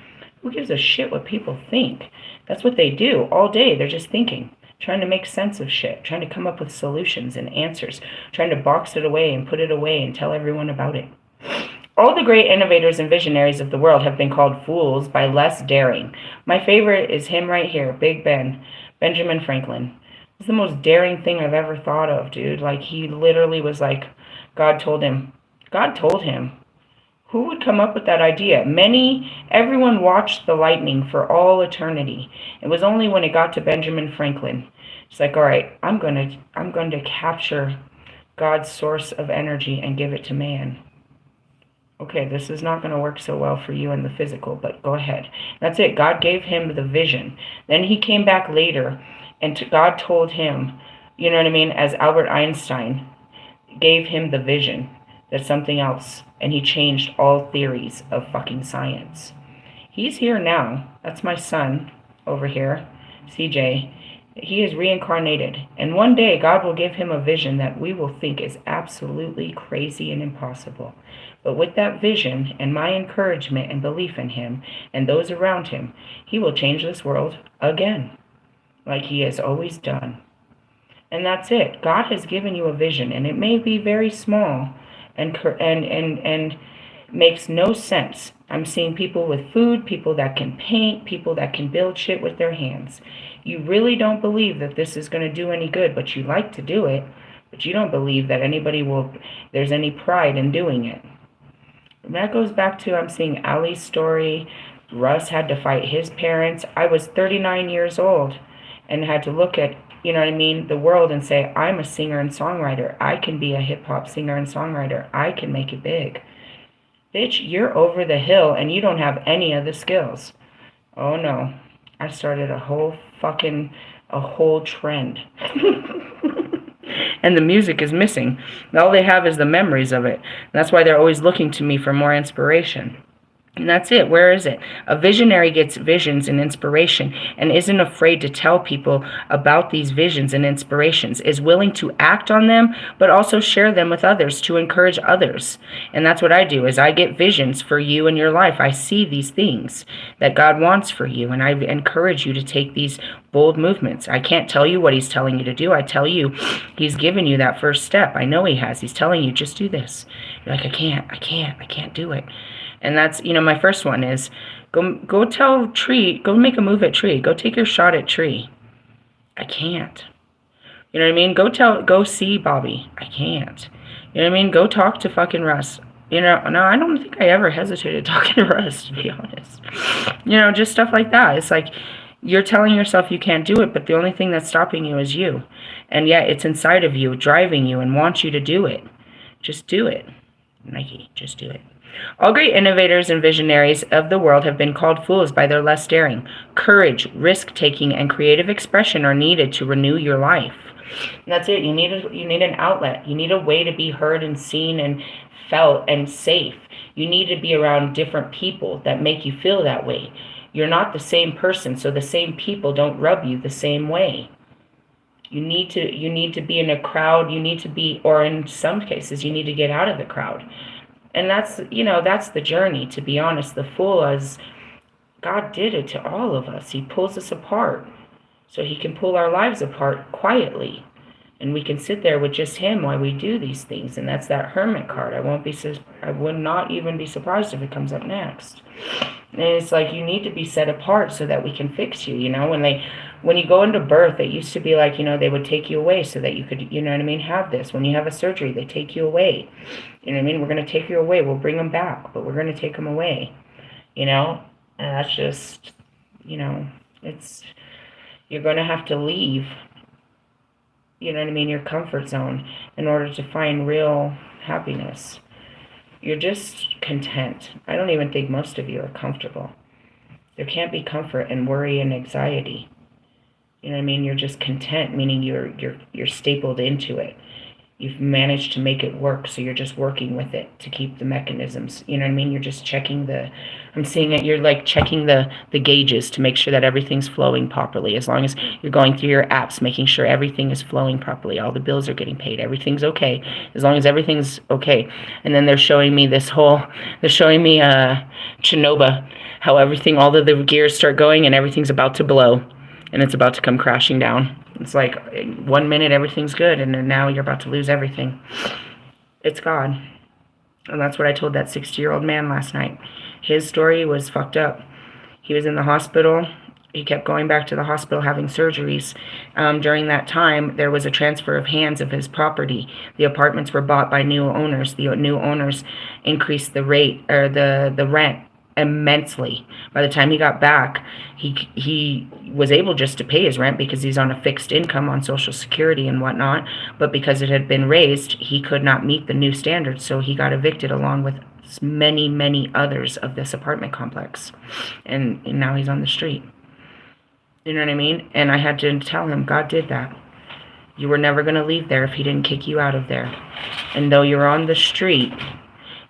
Who gives a shit what people think? That's what they do all day. They're just thinking, trying to make sense of shit, trying to come up with solutions and answers, trying to box it away and put it away and tell everyone about it. All the great innovators and visionaries of the world have been called fools by less daring. My favorite is him right here, Big Ben. Benjamin Franklin. It's the most daring thing I've ever thought of, dude. Like, he literally was like, God told him. Who would come up with that idea? Everyone watched the lightning for all eternity. It was only when it got to Benjamin Franklin. It's like, all right, I'm going to capture God's source of energy and give it to man. Okay, this is not going to work so well for you in the physical, but go ahead. That's it. God gave him the vision. Then he came back later, and God told him, you know what I mean, as Albert Einstein gave him the vision, that something else, and he changed all theories of fucking science. He's here now. That's my son over here, CJ. He is reincarnated, and one day God will give him a vision that we will think is absolutely crazy and impossible. But with that vision and my encouragement and belief in him and those around him, he will change this world again, like he has always done. And that's it. God has given you a vision, and it may be very small and makes no sense. I'm seeing people with food, people that can paint, people that can build shit with their hands. You really don't believe that this is going to do any good, but you like to do it, but you don't believe that there's any pride in doing it. And that goes back to, I'm seeing Ali's story. Russ had to fight his parents. I was 39 years old and had to look at, you know what I mean, the world and say, I'm a singer and songwriter. I can be a hip-hop singer and songwriter. I can make it big. Bitch, you're over the hill and you don't have any of the skills. Oh no. I started a whole trend. And the music is missing. All they have is the memories of it. And that's why they're always looking to me for more inspiration. And that's it. Where is it? A visionary gets visions and inspiration and isn't afraid to tell people about these visions and inspirations, is willing to act on them, but also share them with others to encourage others. And that's what I do, is I get visions for you in your life. I see these things that God wants for you, and I encourage you to take these bold movements. I can't tell you what he's telling you to do. I tell you, he's given you that first step. I know he has. He's telling you, just do this. You're like, I can't do it. And that's, you know, my first one is go tell Tree, go make a move at Tree. Go take your shot at Tree. I can't. You know what I mean? Go see Bobby. I can't. You know what I mean? Go talk to fucking Russ. You know, no, I don't think I ever hesitated talking to Russ, to be honest. You know, just stuff like that. It's like, you're telling yourself you can't do it, but the only thing that's stopping you is you. And yet it's inside of you, driving you, and wants you to do it. Just do it. Nike, just do it. All great innovators and visionaries of the world have been called fools by their less daring. Courage, risk-taking, and creative expression are needed to renew your life. And that's it. You need an outlet. You need a way to be heard and seen and felt and safe. You need to be around different people that make you feel that way. You're not the same person, so the same people don't rub you the same way. You need to be in a crowd. You need to be, or in some cases, you need to get out of the crowd. And that's, you know, that's the journey, to be honest. The fool is, God did it to all of us. He pulls us apart so he can pull our lives apart quietly. And we can sit there with just him while we do these things. And that's that hermit card. I would not even be surprised if it comes up next. And it's like, you need to be set apart so that we can fix you. You know, when you go into birth, it used to be like, you know, they would take you away so that you could, you know what I mean, have this. When you have a surgery, they take you away. You know what I mean? We're going to take you away. We'll bring them back, but we're going to take them away. You know? And that's just, you know, you're going to have to leave, you know what I mean, your comfort zone in order to find real happiness. You're just content. I don't even think most of you are comfortable. There can't be comfort in worry and anxiety. You know what I mean? You're just content, meaning you're stapled into it. You've managed to make it work, so you're just working with it to keep the mechanisms. You know what I mean? You're just checking I'm seeing it, you're like checking the gauges to make sure that everything's flowing properly. As long as you're going through your apps, making sure everything is flowing properly, all the bills are getting paid, everything's okay. As long as everything's okay. And then they're showing me Chernobyl, how everything, all of the gears start going and everything's about to blow. And it's about to come crashing down. It's like 1 minute everything's good, and then now you're about to lose everything. It's God. And that's what I told that 60-year-old man last night. His story was fucked up. He was in the hospital. He kept going back to the hospital having surgeries. During that time, there was a transfer of hands of his property. The apartments were bought by new owners. The new owners increased the rate, or the rent, immensely. By the time he got back, he was able just to pay his rent because he's on a fixed income on Social Security and whatnot, but because it had been raised, he could not meet the new standards, so he got evicted along with many others of this apartment complex, and now he's on the street. You know what I mean? And I had to tell him, God did that. You were never going to leave there if he didn't kick you out of there. And though you're on the street,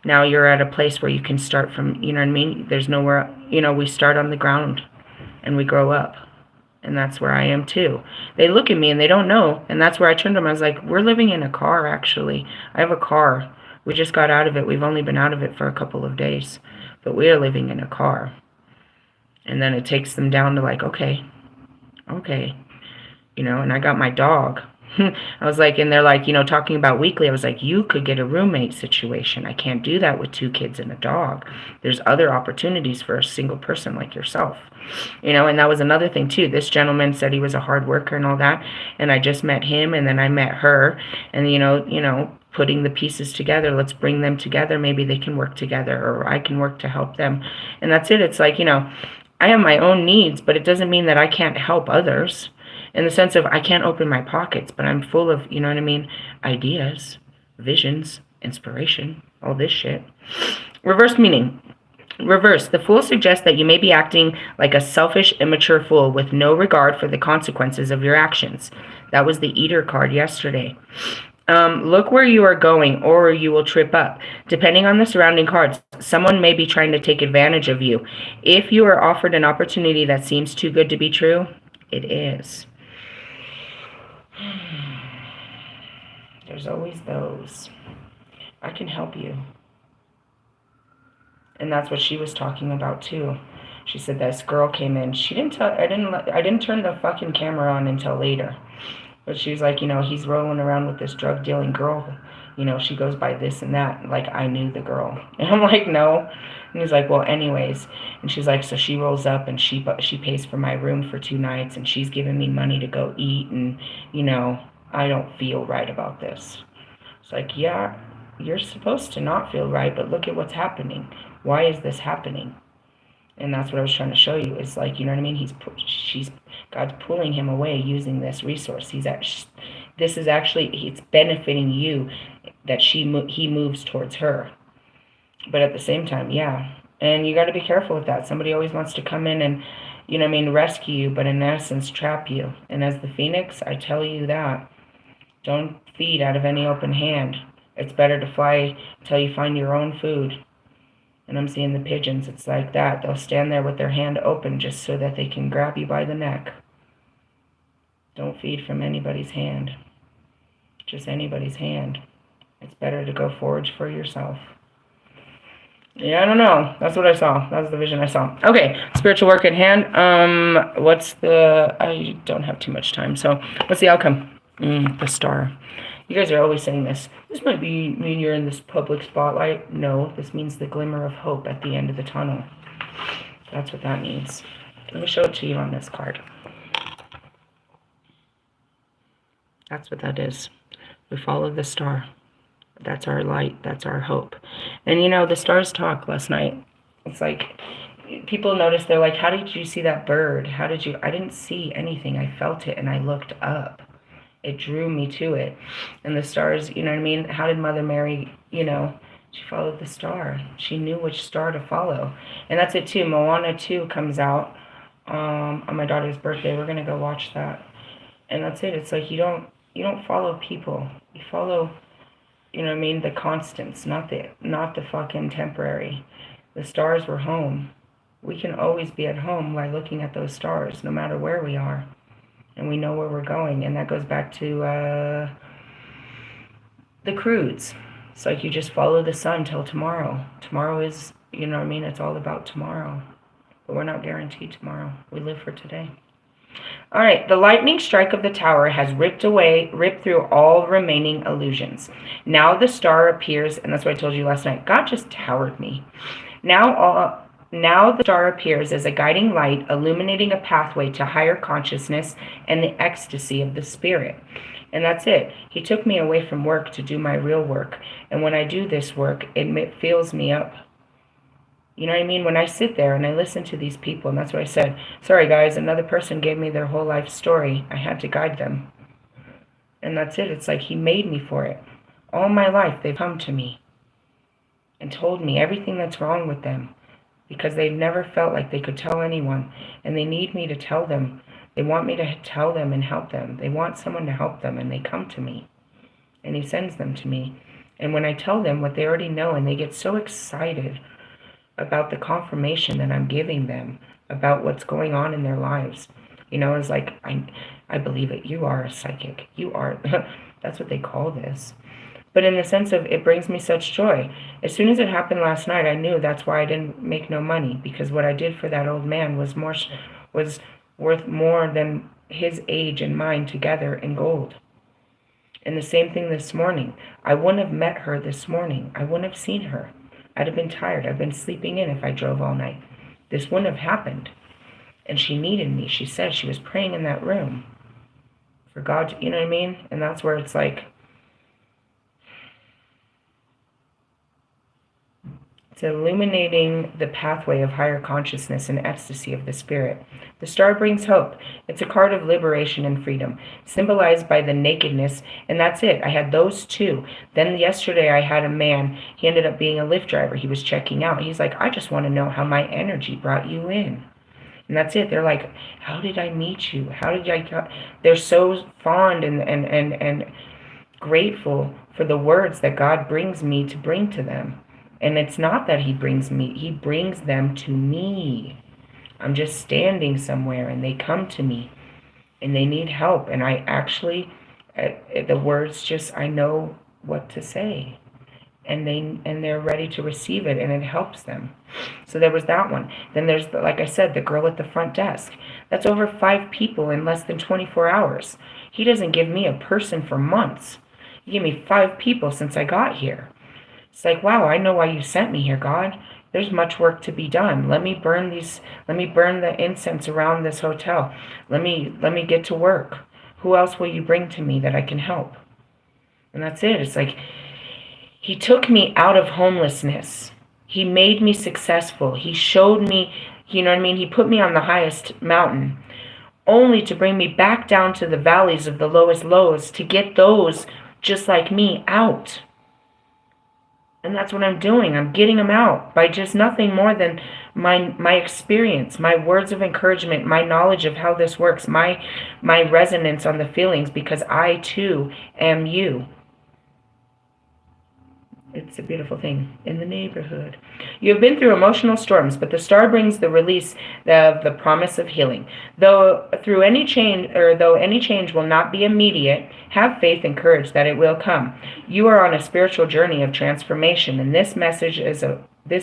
now you're at a place where you can start from, you know what I mean? There's nowhere, you know, we start on the ground and we grow up. And that's where I am too. They look at me and they don't know. And that's where I turned to them. I was like, we're living in a car, actually. I have a car. We just got out of it. We've only been out of it for a couple of days. But we are living in a car. And then it takes them down to like, okay. You know, and I got my dog. I was like, and they're like, you know, talking about weekly. I was like, you could get a roommate situation. I can't do that with 2 kids and a dog. There's other opportunities for a single person like yourself. You know, and that was another thing too. This gentleman said he was a hard worker and all that. And I just met him, and then I met her. And, you know, putting the pieces together, let's bring them together. Maybe they can work together, or I can work to help them. And that's it. It's like, you know, I have my own needs, but it doesn't mean that I can't help others. In the sense of, I can't open my pockets, but I'm full of, you know what I mean, ideas, visions, inspiration, all this shit. Reverse meaning. Reverse. The fool suggests that you may be acting like a selfish, immature fool with no regard for the consequences of your actions. That was the Eater card yesterday. Look where you are going, or you will trip up. Depending on the surrounding cards, someone may be trying to take advantage of you. If you are offered an opportunity that seems too good to be true, it is. There's always those. I can help you. And that's what she was talking about too. She said this girl came in. She didn't tell. I didn't turn the fucking camera on until later. But she was like, you know, he's rolling around with this drug dealing girl, you know, she goes by this and that. Like, I knew the girl. And I'm like, no. And he's like, well, anyways. And she's like, so she rolls up and she pays for my room for 2 nights, and she's giving me money to go eat, and, you know, I don't feel right about this. It's like, yeah, you're supposed to not feel right, but look at what's happening. Why is this happening? And that's what I was trying to show you. It's like, you know what I mean? God's pulling him away using this resource. This is actually, it's benefiting you that he moves towards her. But at the same time, yeah. And you got to be careful with that. Somebody always wants to come in and, you know what I mean, rescue you, but in essence, trap you. And as the phoenix, I tell you that. Don't feed out of any open hand. It's better to fly until you find your own food. And I'm seeing the pigeons. It's like that. They'll stand there with their hand open just so that they can grab you by the neck. Don't feed from anybody's hand. Just anybody's hand. It's better to go forage for yourself. Yeah, I don't know. That's what I saw. That was the vision I saw. Okay, spiritual work at hand. I don't have too much time. So what's the outcome? The star. You guys are always saying this. This might mean you're in this public spotlight. No, this means the glimmer of hope at the end of the tunnel. That's what that means. Let me show it to you on this card. That's what that is. We follow the star. That's our light. That's our hope. And you know, the stars talk last night. It's like, people notice, they're like, how did you see that bird? How did you? I didn't see anything. I felt it and I looked up. It drew me to it. And the stars, you know what I mean? How did Mother Mary, you know, she followed the star. She knew which star to follow. And that's it too. Moana 2 comes out on my daughter's birthday. We're going to go watch that. And that's it. It's like you don't follow people. You follow, you know what I mean, the constants, not the fucking temporary. The stars were home. We can always be at home by looking at those stars, no matter where we are. And we know where we're going. And that goes back to the cruise. It's like you just follow the sun till tomorrow. Tomorrow is, you know what I mean, it's all about tomorrow. But we're not guaranteed tomorrow. We live for today. All right, the lightning strike of the tower has ripped through all remaining illusions. Now the star appears, and that's what I told you last night. God just towered me. Now the star appears as a guiding light, illuminating a pathway to higher consciousness and the ecstasy of the spirit. And that's it. He took me away from work to do my real work. And when I do this work, it fills me up. You know what I mean? When I sit there and I listen to these people, and that's what I said. Sorry, guys, another person gave me their whole life story. I had to guide them. And that's it. It's like he made me for it. All my life, they've come to me and told me everything that's wrong with them, because they've never felt like they could tell anyone, and they need me to tell them. They want me to tell them and help them. They want someone to help them, and they come to me, and he sends them to me. And when I tell them what they already know, and they get so excited about the confirmation that I'm giving them about what's going on in their lives, you know, it's like, I believe it. You are a psychic. You are, that's what they call this. But in the sense of, it brings me such joy. As soon as it happened last night, I knew that's why I didn't make no money, because what I did for that old man was worth more than his age and mine together in gold. And the same thing this morning. I wouldn't have met her this morning. I wouldn't have seen her. I'd have been tired. I've been sleeping in if I drove all night. This wouldn't have happened. And she needed me. She said she was praying in that room for God, you know what I mean? And that's where it's like, it's illuminating the pathway of higher consciousness and ecstasy of the spirit. The star brings hope. It's a card of liberation and freedom, symbolized by the nakedness, and that's it. I had those two. Then yesterday I had a man. He ended up being a Lyft driver. He was checking out. He's like, I just want to know how my energy brought you in. And that's it. They're like, how did I meet you? How did I... They're so fond and grateful for the words that God brings me to bring to them. And it's not that he brings them to me. I'm just standing somewhere and they come to me and they need help. And I actually, the words just, I know what to say. And they're ready to receive it, and it helps them. So there was that one. Then there's, like I said, the girl at the front desk. That's over 5 people in less than 24 hours. He doesn't give me a person for months. You gave me 5 people since I got here. It's like, wow, I know why you sent me here, God. There's much work to be done. Let me burn the incense around this hotel. Let me get to work. Who else will you bring to me that I can help? And that's it. It's like he took me out of homelessness. He made me successful. He showed me, you know what I mean? He put me on the highest mountain, only to bring me back down to the valleys of the lowest lows, to get those just like me out. And that's what I'm doing. I'm getting them out by just nothing more than my experience, my words of encouragement, my knowledge of how this works, my resonance on the feelings, because I too am you. It's a beautiful thing in the neighborhood. You have been through emotional storms, but the star brings the release of the promise of healing. Though any change will not be immediate, have faith and courage that it will come. You are on a spiritual journey of transformation, and this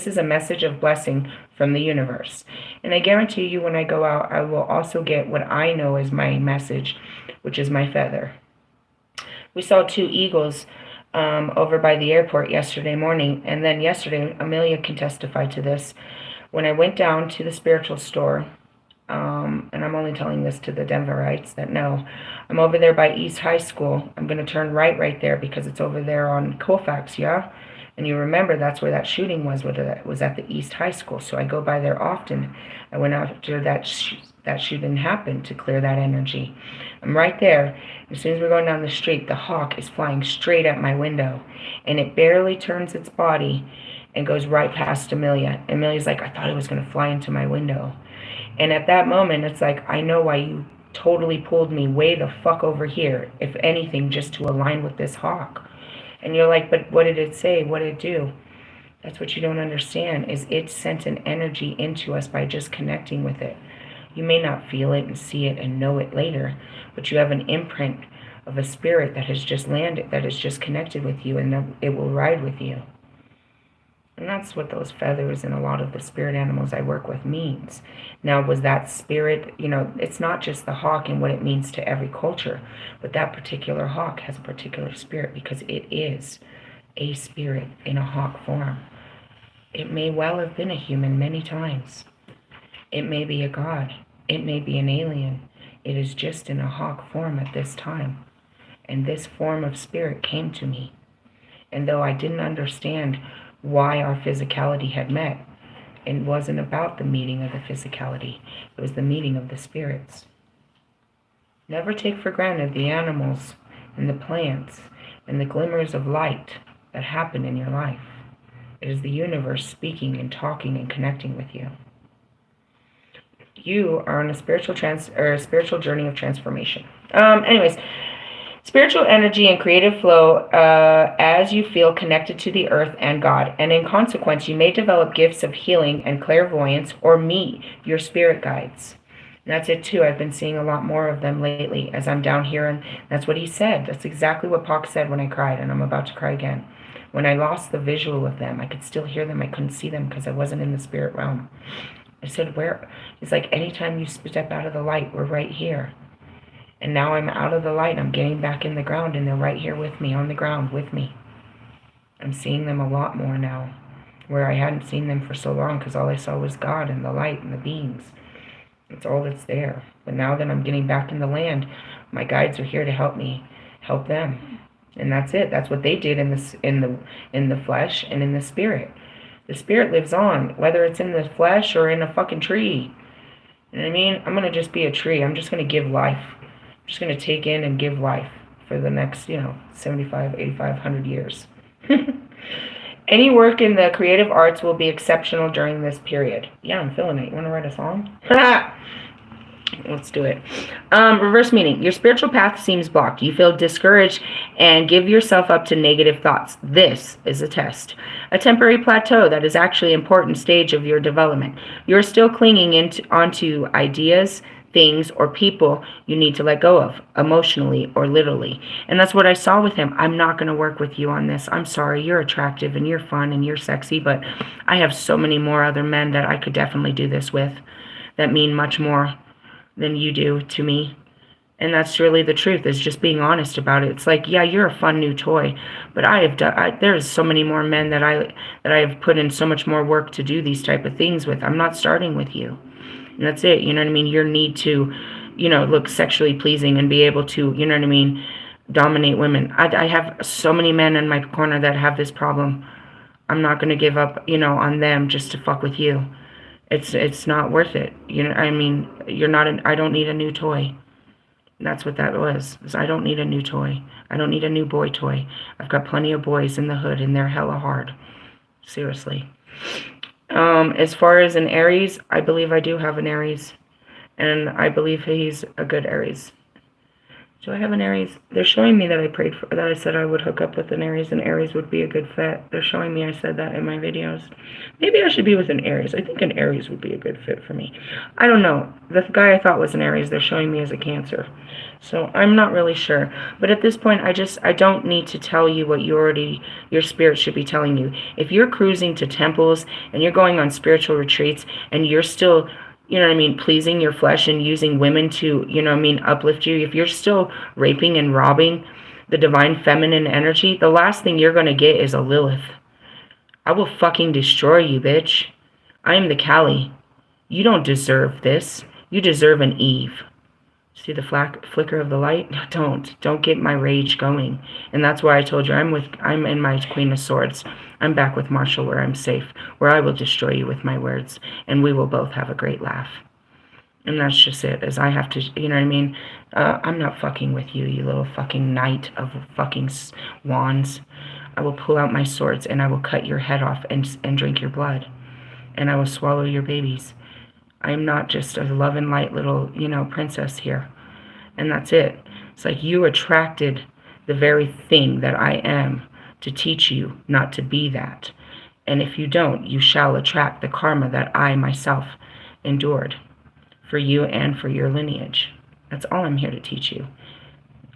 is a message of blessing from the universe. And I guarantee you, when I go out, I will also get what I know is my message, which is my feather. We saw 2 eagles over by the airport yesterday morning. And then yesterday, Amelia can testify to this. When I went down to the spiritual store, and I'm only telling this to the Denverites that know, I'm over there by East High School. I'm going to turn right there because it's over there on Colfax, yeah? And you remember that's where that shooting was at the East High School. So I go by there often. I went after that shooting happened to clear that energy. I'm right there. As soon as we're going down the street, the hawk is flying straight at my window. And it barely turns its body and goes right past Amelia. Amelia's like, I thought it was going to fly into my window. And at that moment, it's like, I know why you totally pulled me way the fuck over here, if anything, just to align with this hawk. And you're like, but what did it say? What did it do? That's what you don't understand, is it sent an energy into us by just connecting with it. You may not feel it and see it and know it later, but you have an imprint of a spirit that has just landed, that has just connected with you, and it will ride with you. And that's what those feathers and a lot of the spirit animals I work with means. Now, was that spirit, it's not just the hawk and what it means to every culture, but that particular hawk has a particular spirit because it is a spirit in a hawk form. It may well have been a human many times. It may be a god. It may be an alien. It is just in a hawk form at this time. And this form of spirit came to me. And though I didn't understand why our physicality had met, it wasn't about the meeting of the physicality. It was the meeting of the spirits. Never take for granted the animals and the plants and the glimmers of light that happen in your life. It is the universe speaking and talking and connecting with you. You are on a spiritual journey of transformation. Anyways, spiritual energy and creative flow as you feel connected to the earth and God. And in consequence, you may develop gifts of healing and clairvoyance or meet your spirit guides. And that's it too. I've been seeing a lot more of them lately as I'm down here. And that's what he said. That's exactly what Pac said when I cried. And I'm about to cry again. When I lost the visual of them, I could still hear them. I couldn't see them because I wasn't in the spirit realm. I said, where? It's like anytime you step out of the light, we're right here. And now I'm out of the light. I'm getting back in the ground, and they're right here with me, on the ground with me. I'm seeing them a lot more now, where I hadn't seen them for so long because all I saw was God and the light and the beings. It's all that's there. But now that I'm getting back in the land, my guides are here to help me, help them. And that's it. That's what they did in the flesh and in the spirit. The spirit lives on, whether it's in the flesh or in a fucking tree. You know what I mean? I'm going to just be a tree. I'm just going to give life. I'm just going to take in and give life for the next, 75, 85, 100 years. Any work in the creative arts will be exceptional during this period. Yeah, I'm feeling it. You want to write a song? Let's do it. Reverse meaning. Your spiritual path seems blocked. You feel discouraged and give yourself up to negative thoughts. This is a test. A temporary plateau that is actually an important stage of your development. You're still clinging onto ideas, things, or people you need to let go of, emotionally or literally. And that's what I saw with him. I'm not going to work with you on this. I'm sorry. You're attractive and you're fun and you're sexy, but I have so many more other men that I could definitely do this with that mean much more than you do to me. And that's really the truth, is just being honest about it. It's like, yeah, you're a fun new toy, but there's so many more men that I have put in so much more work to do these type of things with. I'm not starting with you. And that's it. You know what I mean? Your need to, look sexually pleasing and be able to, you know what I mean, dominate women. I have so many men in my corner that have this problem. I'm not going to give up, on them just to fuck with you. It's not worth it. I mean, I don't need a new toy. That's what that was. I don't need a new toy. I don't need a new boy toy. I've got plenty of boys in the hood, and they're hella hard. Seriously. As far as an Aries, I believe I do have an Aries. And I believe he's a good Aries. Do I have an Aries? They're showing me that I said I would hook up with an Aries, and Aries would be a good fit. They're showing me I said that in my videos. Maybe I should be with an Aries. I think an Aries would be a good fit for me. I don't know. The guy I thought was an Aries, they're showing me as a Cancer. So I'm not really sure. But at this point, I don't need to tell you what your spirit should be telling you. If you're cruising to temples and you're going on spiritual retreats and you're still, pleasing your flesh and using women to, uplift you, if you're still raping and robbing the divine feminine energy, the last thing you're going to get is a Lilith. I will fucking destroy you, bitch. I am the Kali. You don't deserve this. You deserve an Eve. See the flicker of the light? Don't get my rage going. And that's why I told you I'm in my Queen of Swords. I'm back with Marshall where I'm safe, where I will destroy you with my words, and we will both have a great laugh. And that's just it, as I have to, you know what I mean? I'm not fucking with you, you little fucking knight of fucking wands. I will pull out my swords and I will cut your head off and drink your blood. And I will swallow your babies. I am not just a love and light little, princess here. And that's it. It's like you attracted the very thing that I am to teach you not to be that. And if you don't, you shall attract the karma that I myself endured for you and for your lineage. That's all I'm here to teach you.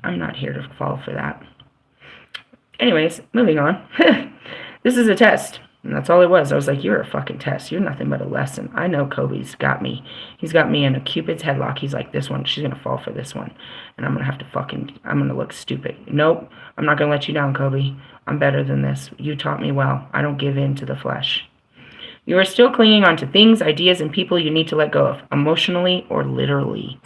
I'm not here to fall for that. Anyways, moving on. This is a test. And that's all it was. I was like, you're a fucking test. You're nothing but a lesson. I know Kobe's got me. He's got me in a Cupid's headlock. He's like, this one, she's going to fall for this one. And I'm going to have to I'm going to look stupid. Nope, I'm not going to let you down, Kobe. I'm better than this. You taught me well. I don't give in to the flesh. You are still clinging on to things, ideas, and people you need to let go of, emotionally or literally.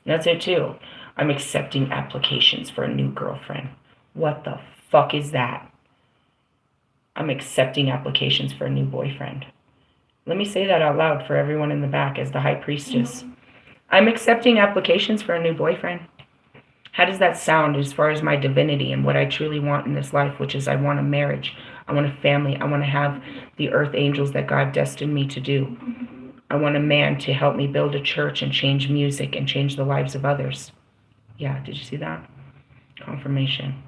That's it, too. I'm accepting applications for a new girlfriend. What the fuck is that? I'm accepting applications for a new boyfriend. Let me say that out loud for everyone in the back as the High Priestess. I'm accepting applications for a new boyfriend. How does that sound as far as my divinity and what I truly want in this life, which is I want a marriage, I want a family, I want to have the earth angels that God destined me to do. I want a man to help me build a church and change music and change the lives of others. Yeah, did you see that? Confirmation.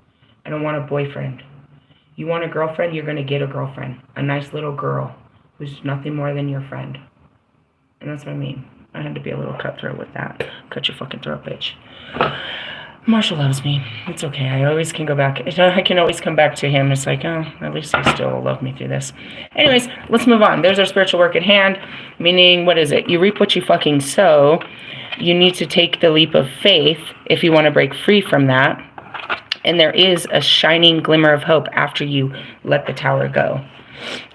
I don't want a boyfriend. You want a girlfriend, you're going to get a girlfriend. A nice little girl who's nothing more than your friend. And that's what I mean. I had to be a little cutthroat with that. Cut your fucking throat, bitch. Marshall loves me. It's okay. I always can go back. I can always come back to him. It's like, oh, at least he still loved me through this. Anyways, let's move on. There's our spiritual work at hand. Meaning, what is it? You reap what you fucking sow. You need to take the leap of faith if you want to break free from that. And there is a shining glimmer of hope after you let the tower go.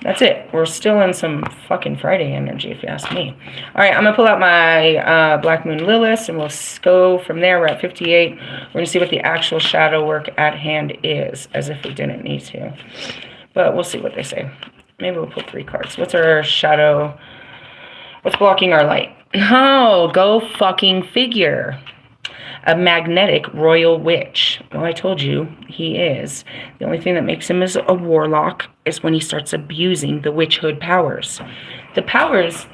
That's it. We're still in some fucking Friday energy, if you ask me. All right, I'm going to pull out my Black Moon Lilith, and we'll go from there. We're at 58. We're going to see what the actual shadow work at hand is, as if we didn't need to. But we'll see what they say. Maybe we'll pull 3 cards. What's our shadow? What's blocking our light? Oh, go fucking figure. A magnetic royal witch. Well, I told you he is. The only thing that makes him as a warlock is when he starts abusing the witchhood powers. The powers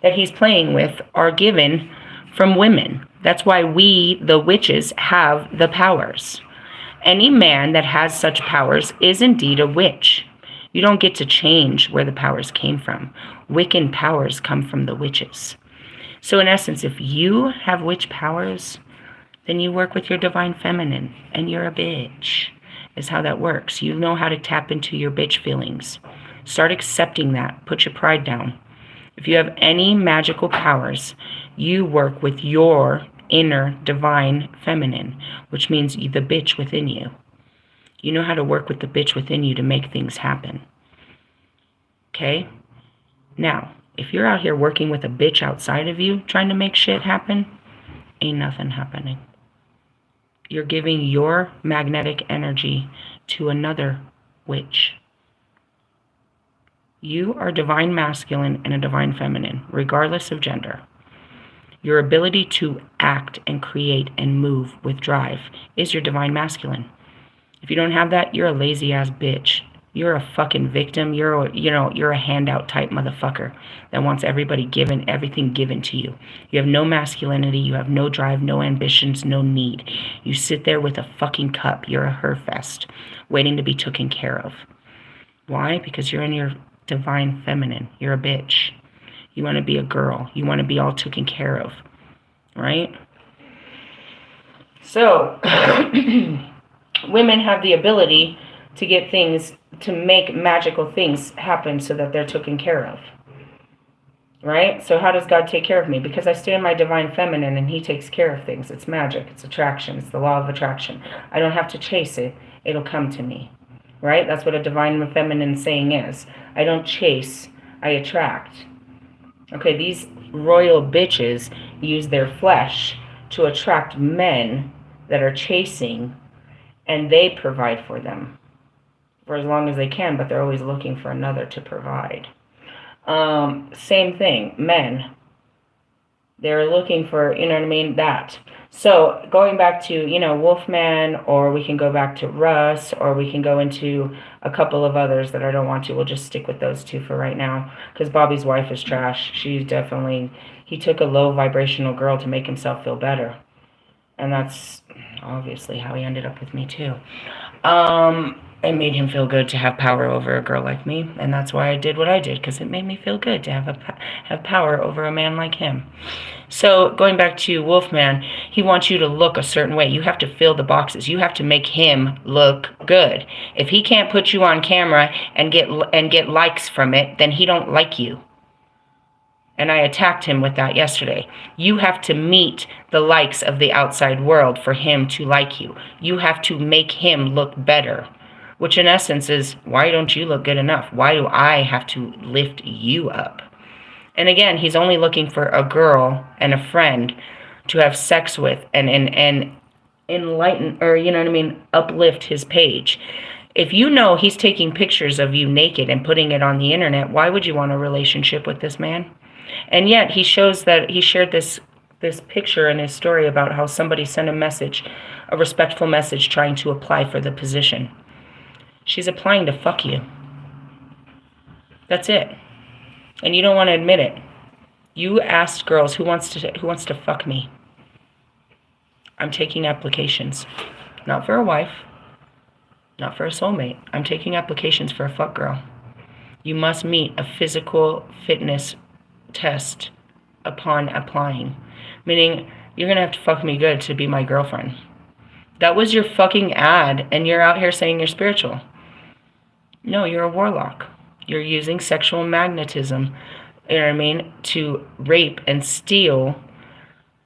that he's playing with are given from women. That's why we, the witches, have the powers. Any man that has such powers is indeed a witch. You don't get to change where the powers came from. Wiccan powers come from the witches. So in essence, if you have witch powers, then you work with your divine feminine, and you're a bitch, is how that works. You know how to tap into your bitch feelings. Start accepting that. Put your pride down. If you have any magical powers, you work with your inner divine feminine, which means the bitch within you. You know how to work with the bitch within you to make things happen. Okay? Now, if you're out here working with a bitch outside of you, trying to make shit happen, ain't nothing happening. You're giving your magnetic energy to another witch. You are divine masculine and a divine feminine, regardless of gender. Your ability to act and create and move with drive is your divine masculine. If you don't have that, you're a lazy ass bitch. You're a fucking victim. You're a handout type motherfucker that wants everything given to you. You have no masculinity. You have no drive, no ambitions, no need. You sit there with a fucking cup. You're a herfest, waiting to be taken care of. Why? Because you're in your divine feminine. You're a bitch. You want to be a girl. You want to be all taken care of. Right? So, women have the ability to get things, to make magical things happen so that they're taken care of. Right? So how does God take care of me? Because I stay in my divine feminine and he takes care of things. It's magic. It's attraction. It's the law of attraction. I don't have to chase it. It'll come to me. Right? That's what a divine feminine saying is. I don't chase. I attract. Okay, these royal bitches use their flesh to attract men that are chasing, and they provide for them for as long as they can, but they're always looking for another to provide. Same thing, men. They're looking for, you know what I mean, that. So going back to, Wolfman, or we can go back to Russ, or we can go into a couple of others that I don't want to. We'll just stick with those two for right now, because Bobby's wife is trash. He took a low vibrational girl to make himself feel better. And that's obviously how he ended up with me too. It made him feel good to have power over a girl like me, and that's why I did what I did, because it made me feel good to have power over a man like him. So going back to Wolfman, he wants you to look a certain way. You have to fill the boxes. You have to make him look good. If he can't put you on camera and get likes from it, then he don't like you. And I attacked him with that yesterday. You have to meet the likes of the outside world for him to like you. You have to make him look better. Which in essence is, why don't you look good enough? Why do I have to lift you up? And again, he's only looking for a girl and a friend to have sex with and enlighten, or, uplift his page. If you know he's taking pictures of you naked and putting it on the internet, why would you want a relationship with this man? And yet he shows that he shared this picture in his story about how somebody sent a respectful message trying to apply for the position. She's applying to fuck you. That's it. And you don't want to admit it. You asked girls, who wants to fuck me? I'm taking applications. Not for a wife. Not for a soulmate. I'm taking applications for a fuck girl. You must meet a physical fitness test upon applying. Meaning, you're going to have to fuck me good to be my girlfriend. That was your fucking ad, and you're out here saying you're spiritual. No, you're a warlock. You're using sexual magnetism, to rape and steal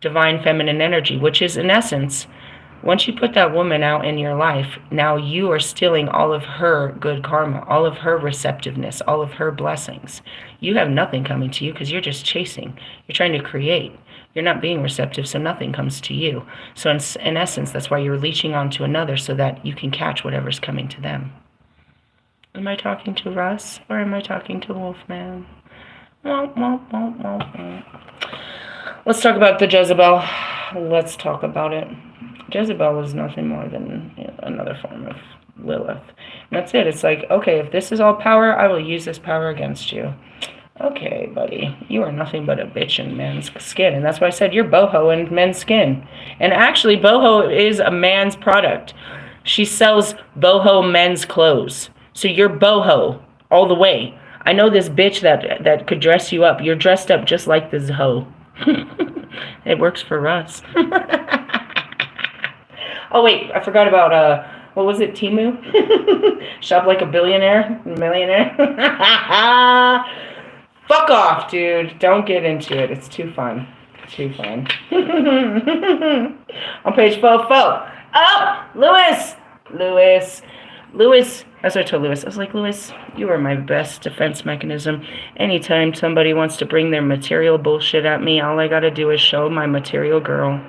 divine feminine energy, which is, in essence, once you put that woman out in your life, now you are stealing all of her good karma, all of her receptiveness, all of her blessings. You have nothing coming to you because you're just chasing. You're trying to create. You're not being receptive, so nothing comes to you. So in essence, that's why you're leeching onto another so that you can catch whatever's coming to them. Am I talking to Russ or am I talking to Wolfman? Let's talk about the Jezebel. Let's talk about it. Jezebel is nothing more than another form of Lilith. And that's it. It's like, okay, if this is all power, I will use this power against you. Okay, buddy, you are nothing but a bitch in men's skin. And that's why I said you're boho in men's skin. And actually, boho is a man's product. She sells boho men's clothes. So you're boho all the way. I know this bitch that could dress you up. You're dressed up just like this hoe. It works for us. Oh, wait, I forgot about, what was it, Temu? Shop like a millionaire. Fuck off, dude. Don't get into it. It's too fun. Too fun. On page 4. Oh, Lewis. As I told Lewis, I was like, Lewis, you are my best defense mechanism. Anytime somebody wants to bring their material bullshit at me, all I gotta do is show my material girl.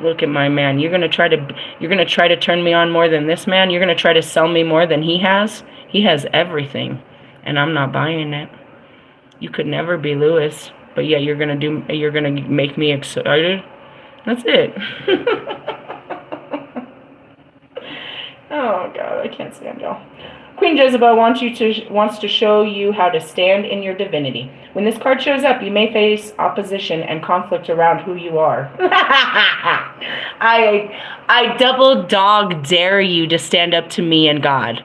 Look at my man. You're gonna try to turn me on more than this man. You're gonna try to sell me more than he has. He has everything, and I'm not buying it. You could never be Lewis, but yeah, you're gonna make me excited. That's it. Oh God, I can't stand y'all. Queen Jezebel wants to show you how to stand in your divinity. When this card shows up, you may face opposition and conflict around who you are. I double dog dare you to stand up to me and God.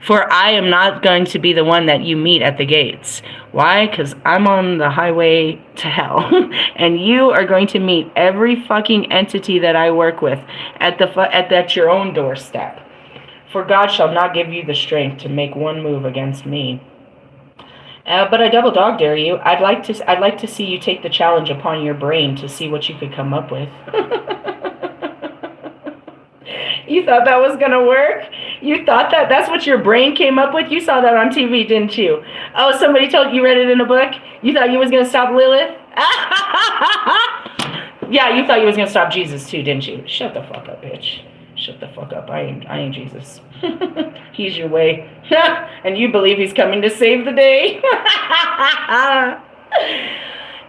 For I am not going to be the one that you meet at the gates. Why? Because I'm on the highway to hell. And you are going to meet every fucking entity that I work with at your own doorstep. For God shall not give you the strength to make one move against me. But I double dog dare you. I'd like to see you take the challenge upon your brain to see what you could come up with. You thought that was gonna work? You thought that's what your brain came up with? You saw that on TV, didn't you? Oh, somebody told you read it in a book? You thought you was gonna stop Lilith? Yeah, you thought you was gonna stop Jesus too, didn't you? Shut the fuck up, bitch. Shut the fuck up. I ain't Jesus. He's your way. And you believe he's coming to save the day?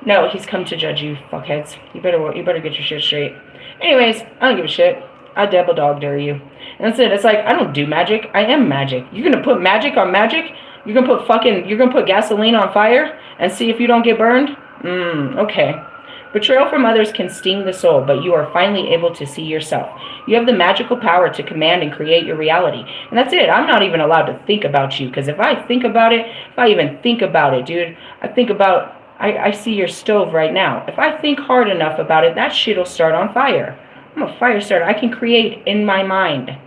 No, he's come to judge you, fuckheads. You better get your shit straight. Anyways, I don't give a shit. I double dog dare you. And that's it. It's like, I don't do magic. I am magic. You're gonna put magic on magic? You're gonna put gasoline on fire and see if you don't get burned? Okay. Betrayal from others can sting the soul, but you are finally able to see yourself. You have the magical power to command and create your reality. And that's it. I'm not even allowed to think about you, because if I even think about it, dude, I see your stove right now. If I think hard enough about it, that shit'll start on fire. I'm a fire starter. I can create in my mind.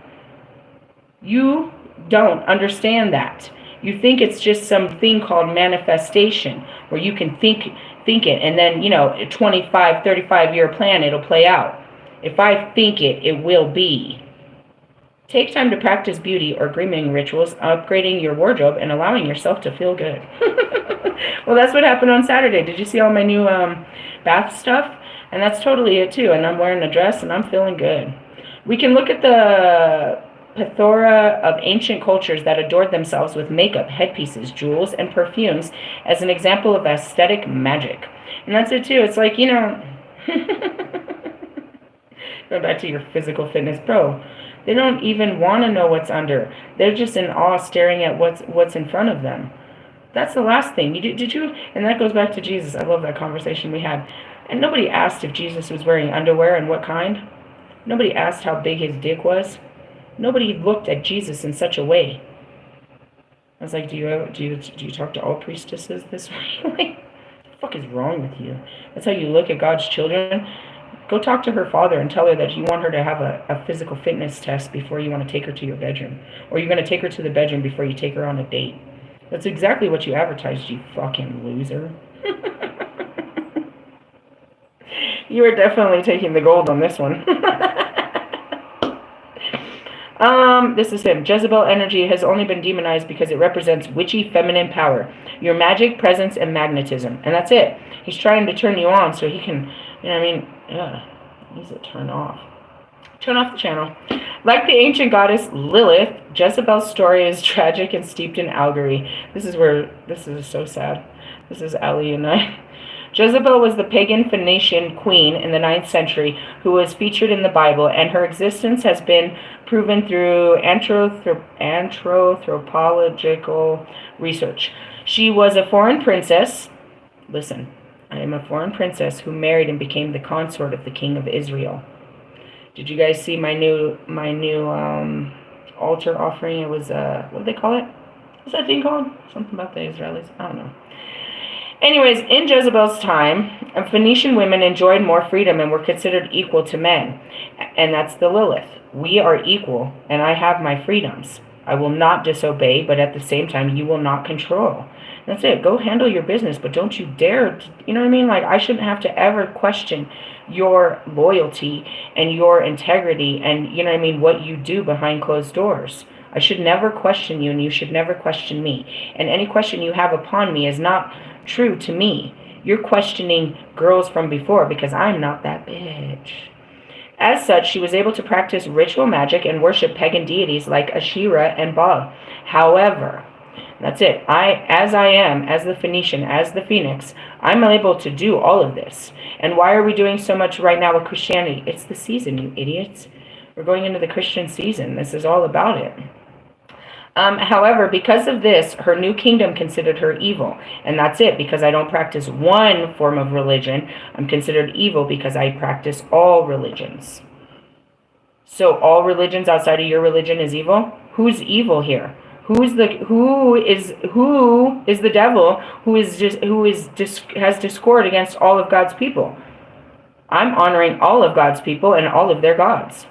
You don't understand that. You think it's just some thing called manifestation, where you can think it, and then, a 25, 35-year plan, it'll play out. If I think it, it will be. Take time to practice beauty or grooming rituals, upgrading your wardrobe, and allowing yourself to feel good. Well, that's what happened on Saturday. Did you see all my new bath stuff? And that's totally it, too. And I'm wearing a dress, and I'm feeling good. We can look at the plethora of ancient cultures that adored themselves with makeup, headpieces, jewels, and perfumes as an example of aesthetic magic. And that's it, too. It's like, going back to your physical fitness, bro. They don't even want to know what's under. They're just in awe staring at what's in front of them. That's the last thing. Did you? And that goes back to Jesus. I love that conversation we had. And nobody asked if Jesus was wearing underwear and what kind. Nobody asked how big his dick was. Nobody looked at Jesus in such a way. I was like, do you talk to all priestesses this way? Like, what the fuck is wrong with you? That's how you look at God's children. Go talk to her father and tell her that you want her to have a physical fitness test before you want to take her to your bedroom. Or you're going to take her to the bedroom before you take her on a date. That's exactly what you advertised, you fucking loser. You are definitely taking the gold on this one. This is him. Jezebel energy has only been demonized because it represents witchy feminine power, your magic, presence, and magnetism. And that's it. He's trying to turn you on so he can, needs to turn off. Turn off the channel. Like the ancient goddess Lilith, Jezebel's story is tragic and steeped in allegory. This is so sad. This is Ali and I. Jezebel was the pagan Phoenician queen in the 9th century who was featured in the Bible, and her existence has been proven through anthropological research. She was a foreign princess. Listen, I am a foreign princess who married and became the consort of the king of Israel. Did you guys see my new altar offering? It was what do they call it? What's that thing called? Something about the Israelis. I don't know. Anyways, in Jezebel's time, Phoenician women enjoyed more freedom and were considered equal to men. And that's the Lilith. We are equal, and I have my freedoms. I will not disobey, but at the same time, you will not control. That's it. Go handle your business, but don't you dare, you know what I mean? Like, I shouldn't have to ever question your loyalty and your integrity and, you know what I mean, what you do behind closed doors. I should never question you, and you should never question me. And any question you have upon me is not true to me. You're questioning girls from before, because I'm not that bitch. As such, she was able to practice ritual magic and worship pagan deities like Asherah and Baal. However, that's it. As the Phoenician, as the Phoenix, I'm able to do all of this. And why are we doing so much right now with Christianity? It's the season, you idiots. We're going into the Christian season. This is all about it. However, because of this, her new kingdom considered her evil. And that's it. Because I don't practice one form of religion, I'm considered evil because I practice all religions. So all religions outside of your religion is evil? Who's evil here? Who is the devil has discord against all of God's people? I'm honoring all of God's people and all of their gods.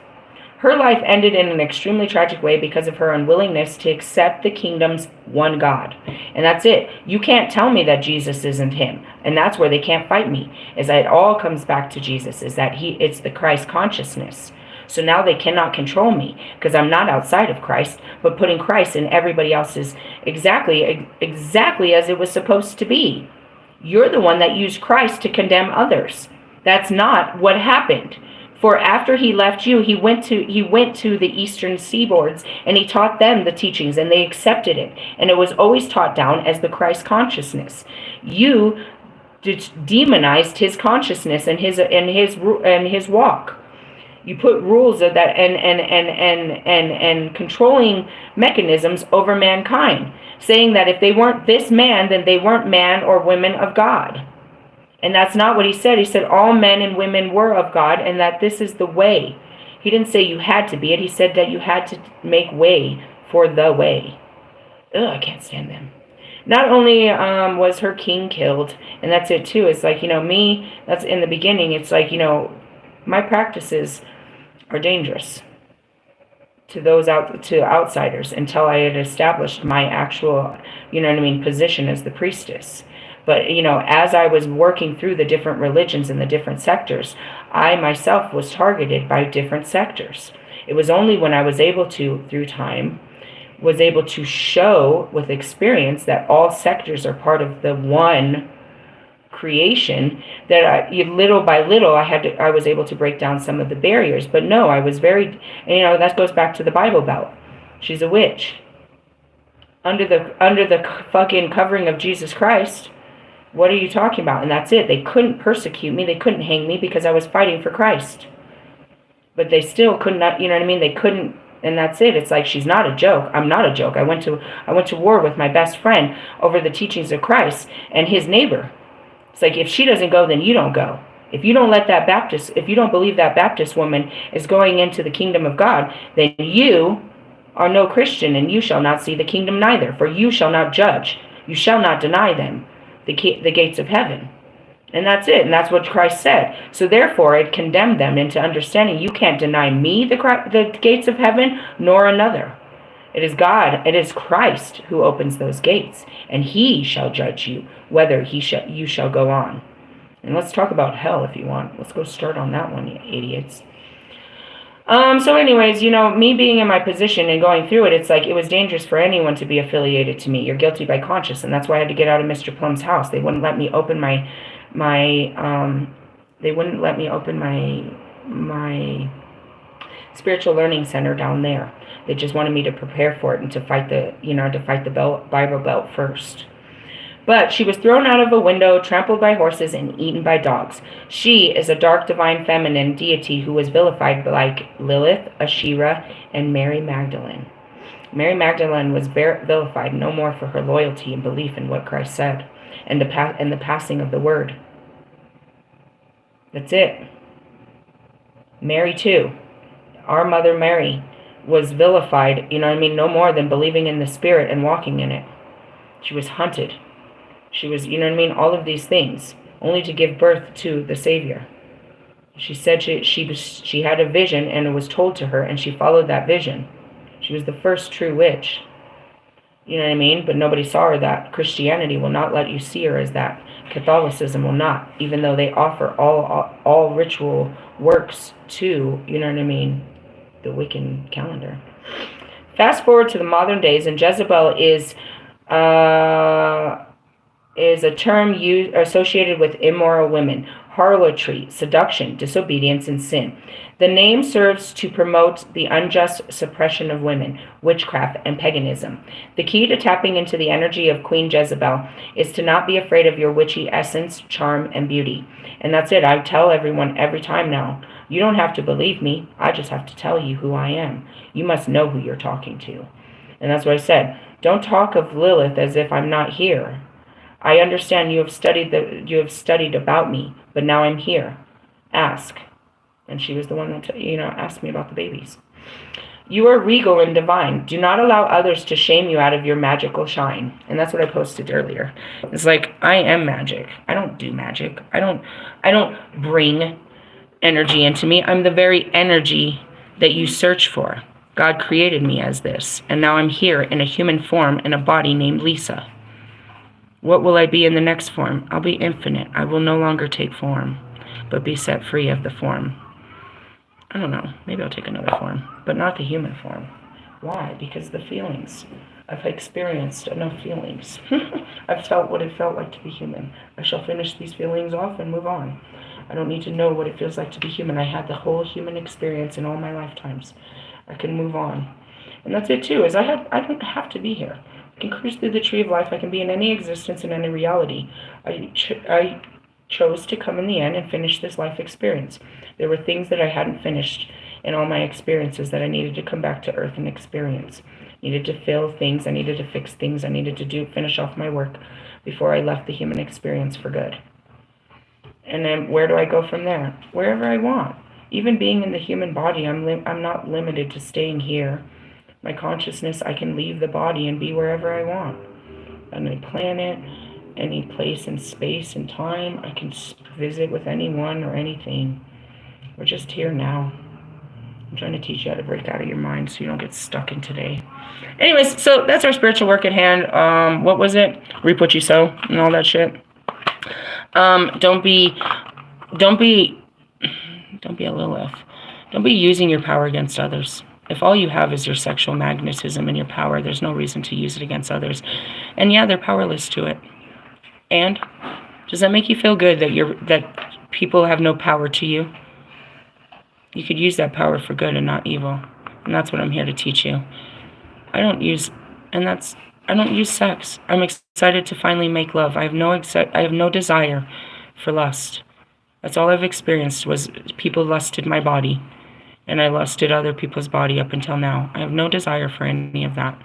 Her life ended in an extremely tragic way because of her unwillingness to accept the kingdom's one God. And that's it. You can't tell me that Jesus isn't him. And that's where they can't fight me. Is that it all comes back to Jesus. Is that it's the Christ consciousness. So now they cannot control me because I'm not outside of Christ, but putting Christ in everybody else's exactly as it was supposed to be. You're the one that used Christ to condemn others. That's not what happened. For after he left you, he went to the eastern seaboards and he taught them the teachings and they accepted it. And it was always taught down as the Christ consciousness. You demonized his consciousness and his walk. You put rules of that and controlling mechanisms over mankind, saying that if they weren't this man, then they weren't man or women of God. And that's not what he said. He said all men and women were of God and that this is the way. He didn't say you had to be it. He said that you had to make way for the way. Ugh, I can't stand them. Not only was her king killed, and that's it too. It's like, me, that's in the beginning. It's like, my practices are dangerous to outsiders until I had established my actual, position as the priestess. But, as I was working through the different religions and the different sectors, I myself was targeted by different sectors. It was only when I was able to, through time, was able to show with experience that all sectors are part of the one creation that little by little I was able to break down some of the barriers. But no, I was very, that goes back to the Bible Belt. She's a witch. Under the fucking covering of Jesus Christ. What are you talking about? And that's it. They couldn't persecute me. They couldn't hang me because I was fighting for Christ. But they still could not, They couldn't, and that's it. It's like she's not a joke. I'm not a joke. I went to war with my best friend over the teachings of Christ and his neighbor. It's like if she doesn't go, then you don't go. If you don't believe that Baptist woman is going into the kingdom of God, then you are no Christian, and you shall not see the kingdom neither. For you shall not judge. You shall not deny them the gates of heaven. And that's it. And that's what Christ said. So therefore, it condemned them into understanding you can't deny me the gates of heaven, nor another. It is God, it is Christ who opens those gates. And he shall judge you, whether you shall go on. And let's talk about hell if you want. Let's go start on that one, you idiots. So anyways, me being in my position and going through it, it's like it was dangerous for anyone to be affiliated to me. You're guilty by conscience, and that's why I had to get out of Mr. Plum's house. They wouldn't let me open my spiritual learning center down there. They just wanted me to prepare for it and to fight the Bible Belt first. But she was thrown out of a window, trampled by horses, and eaten by dogs. She is a dark divine feminine deity who was vilified like Lilith, Asherah, and Mary Magdalene. Mary Magdalene was vilified no more for her loyalty and belief in what Christ said and the passing of the word. That's it. Mary too. Our Mother Mary was vilified, no more than believing in the Spirit and walking in it. She was hunted. She was, all of these things, only to give birth to the Savior. She said she had a vision and it was told to her and she followed that vision. She was the first true witch. You know what I mean? But nobody saw her that. Christianity will not let you see her as that. Catholicism will not, even though they offer all ritual works to, you know what I mean, the Wiccan calendar. Fast forward to the modern days, and Jezebel is a term used associated with immoral women, harlotry, seduction, disobedience, and sin. The name serves to promote the unjust suppression of women, witchcraft, and paganism. The key to tapping into the energy of Queen Jezebel is to not be afraid of your witchy essence, charm, and beauty. And that's it. I tell everyone every time now, you don't have to believe me. I just have to tell you who I am. You must know who you're talking to. And that's what I said. Don't talk of Lilith as if I'm not here. I understand you have studied about me, but now I'm here. Ask. And she was the one that asked me about the babies. You are regal and divine. Do not allow others to shame you out of your magical shine. And that's what I posted earlier. It's like, I am magic. I don't do magic. I don't bring energy into me. I'm the very energy that you search for. God created me as this, and now I'm here in a human form in a body named Lisa. What will I be in the next form? I'll be infinite. I will no longer take form, but be set free of the form. I don't know. Maybe I'll take another form, but not the human form. Why? Because the feelings. I've experienced enough feelings. I've felt what it felt like to be human. I shall finish these feelings off and move on. I don't need to know what it feels like to be human. I had the whole human experience in all my lifetimes. I can move on. And that's it too, is I don't have to be here. I can cruise through the tree of life. I can be in any existence, in any reality. I chose to come in the end and finish this life experience. There were things that I hadn't finished in all my experiences that I needed to come back to Earth and experience. Needed to fill things. I needed to fix things. I needed to finish off my work before I left the human experience for good. And then where do I go from there? Wherever I want. Even being in the human body, I'm not limited to staying here. My consciousness, I can leave the body and be wherever I want. Any planet, any place in space and time. I can visit with anyone or anything. We're just here now. I'm trying to teach you how to break out of your mind so you don't get stuck in today. Anyways, so that's our spiritual work at hand. What was it? Reap what you sow and all that shit. Don't be a Lilith. Don't be using your power against others. If all you have is your sexual magnetism and your power, there's no reason to use it against others. And yeah, they're powerless to it. And does that make you feel good that people have no power to you? You could use that power for good and not evil. And that's what I'm here to teach you. I don't use sex. I'm excited to finally make love. I have no desire for lust. That's all I've experienced was people lusted my body. And I lusted other people's body up until now. I have no desire for any of that.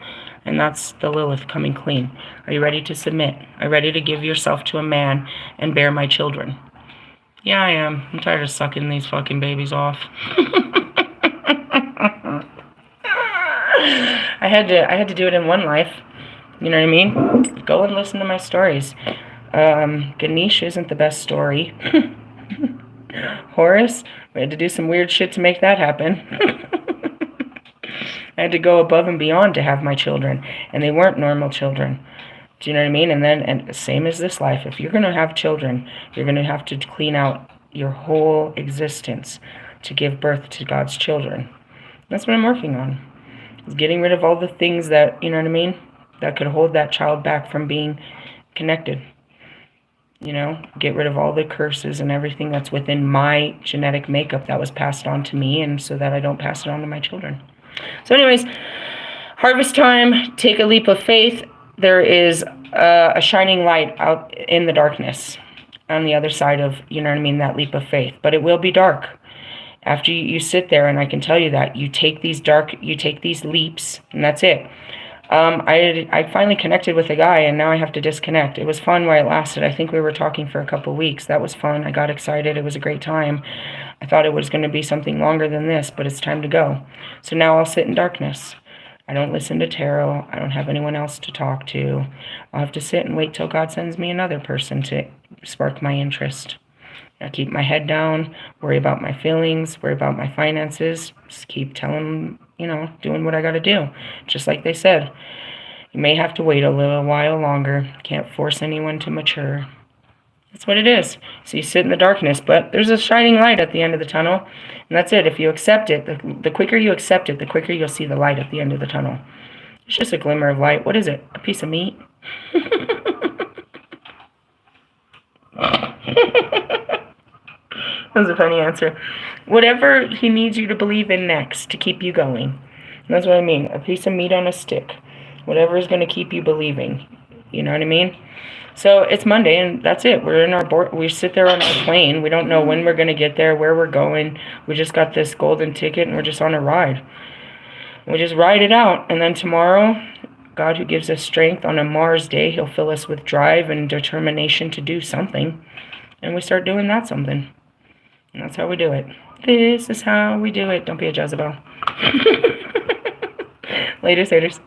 And that's the Lilith coming clean. Are you ready to submit? Are you ready to give yourself to a man and bear my children? Yeah, I am. I'm tired of sucking these fucking babies off. I had to do it in one life. You know what I mean? Go and listen to my stories. Ganesh isn't the best story. Horus, we had to do some weird shit to make that happen. I had to go above and beyond to have my children, and they weren't normal children. Do you know what I mean? And same as this life, if you're going to have children, you're going to have to clean out your whole existence to give birth to God's children. That's what I'm working on. Is getting rid of all the things that, you know what I mean, that could hold that child back from being connected. You know, get rid of all the curses and everything that's within my genetic makeup that was passed on to me, and so that I don't pass it on to my children. So anyways, harvest time, take a leap of faith. There is a shining light out in the darkness on the other side of, you know what I mean, that leap of faith. But it will be dark. After you sit there, and I can tell you that, you take these leaps, and that's it. I finally connected with a guy, and now I have to disconnect. It was fun while it lasted. I think we were talking for a couple of weeks. That was fun. I got excited. It was a great time. I thought it was going to be something longer than this, but it's time to go. So now I'll sit in darkness. I don't listen to tarot. I don't have anyone else to talk to. I'll have to sit and wait till God sends me another person to spark my interest. I keep my head down, worry about my feelings, worry about my finances. Just keep telling, doing what I got to do. Just like they said, you may have to wait a little while longer. Can't force anyone to mature. That's what it is. So you sit in the darkness, but there's a shining light at the end of the tunnel. And that's it. If you accept it, the quicker you accept it, the quicker you'll see the light at the end of the tunnel. It's just a glimmer of light. What is it? A piece of meat? That was a funny answer. Whatever he needs you to believe in next to keep you going. That's what I mean. A piece of meat on a stick. Whatever is going to keep you believing. You know what I mean? So it's Monday, and that's it. We're in our board. We sit there on our plane. We don't know when we're going to get there, where we're going. We just got this golden ticket, and we're just on a ride. We just ride it out, and then tomorrow, God, who gives us strength on a Mars day, he'll fill us with drive and determination to do something, and we start doing that something. And that's how we do it. This is how we do it. Don't be a Jezebel. Later, Saters.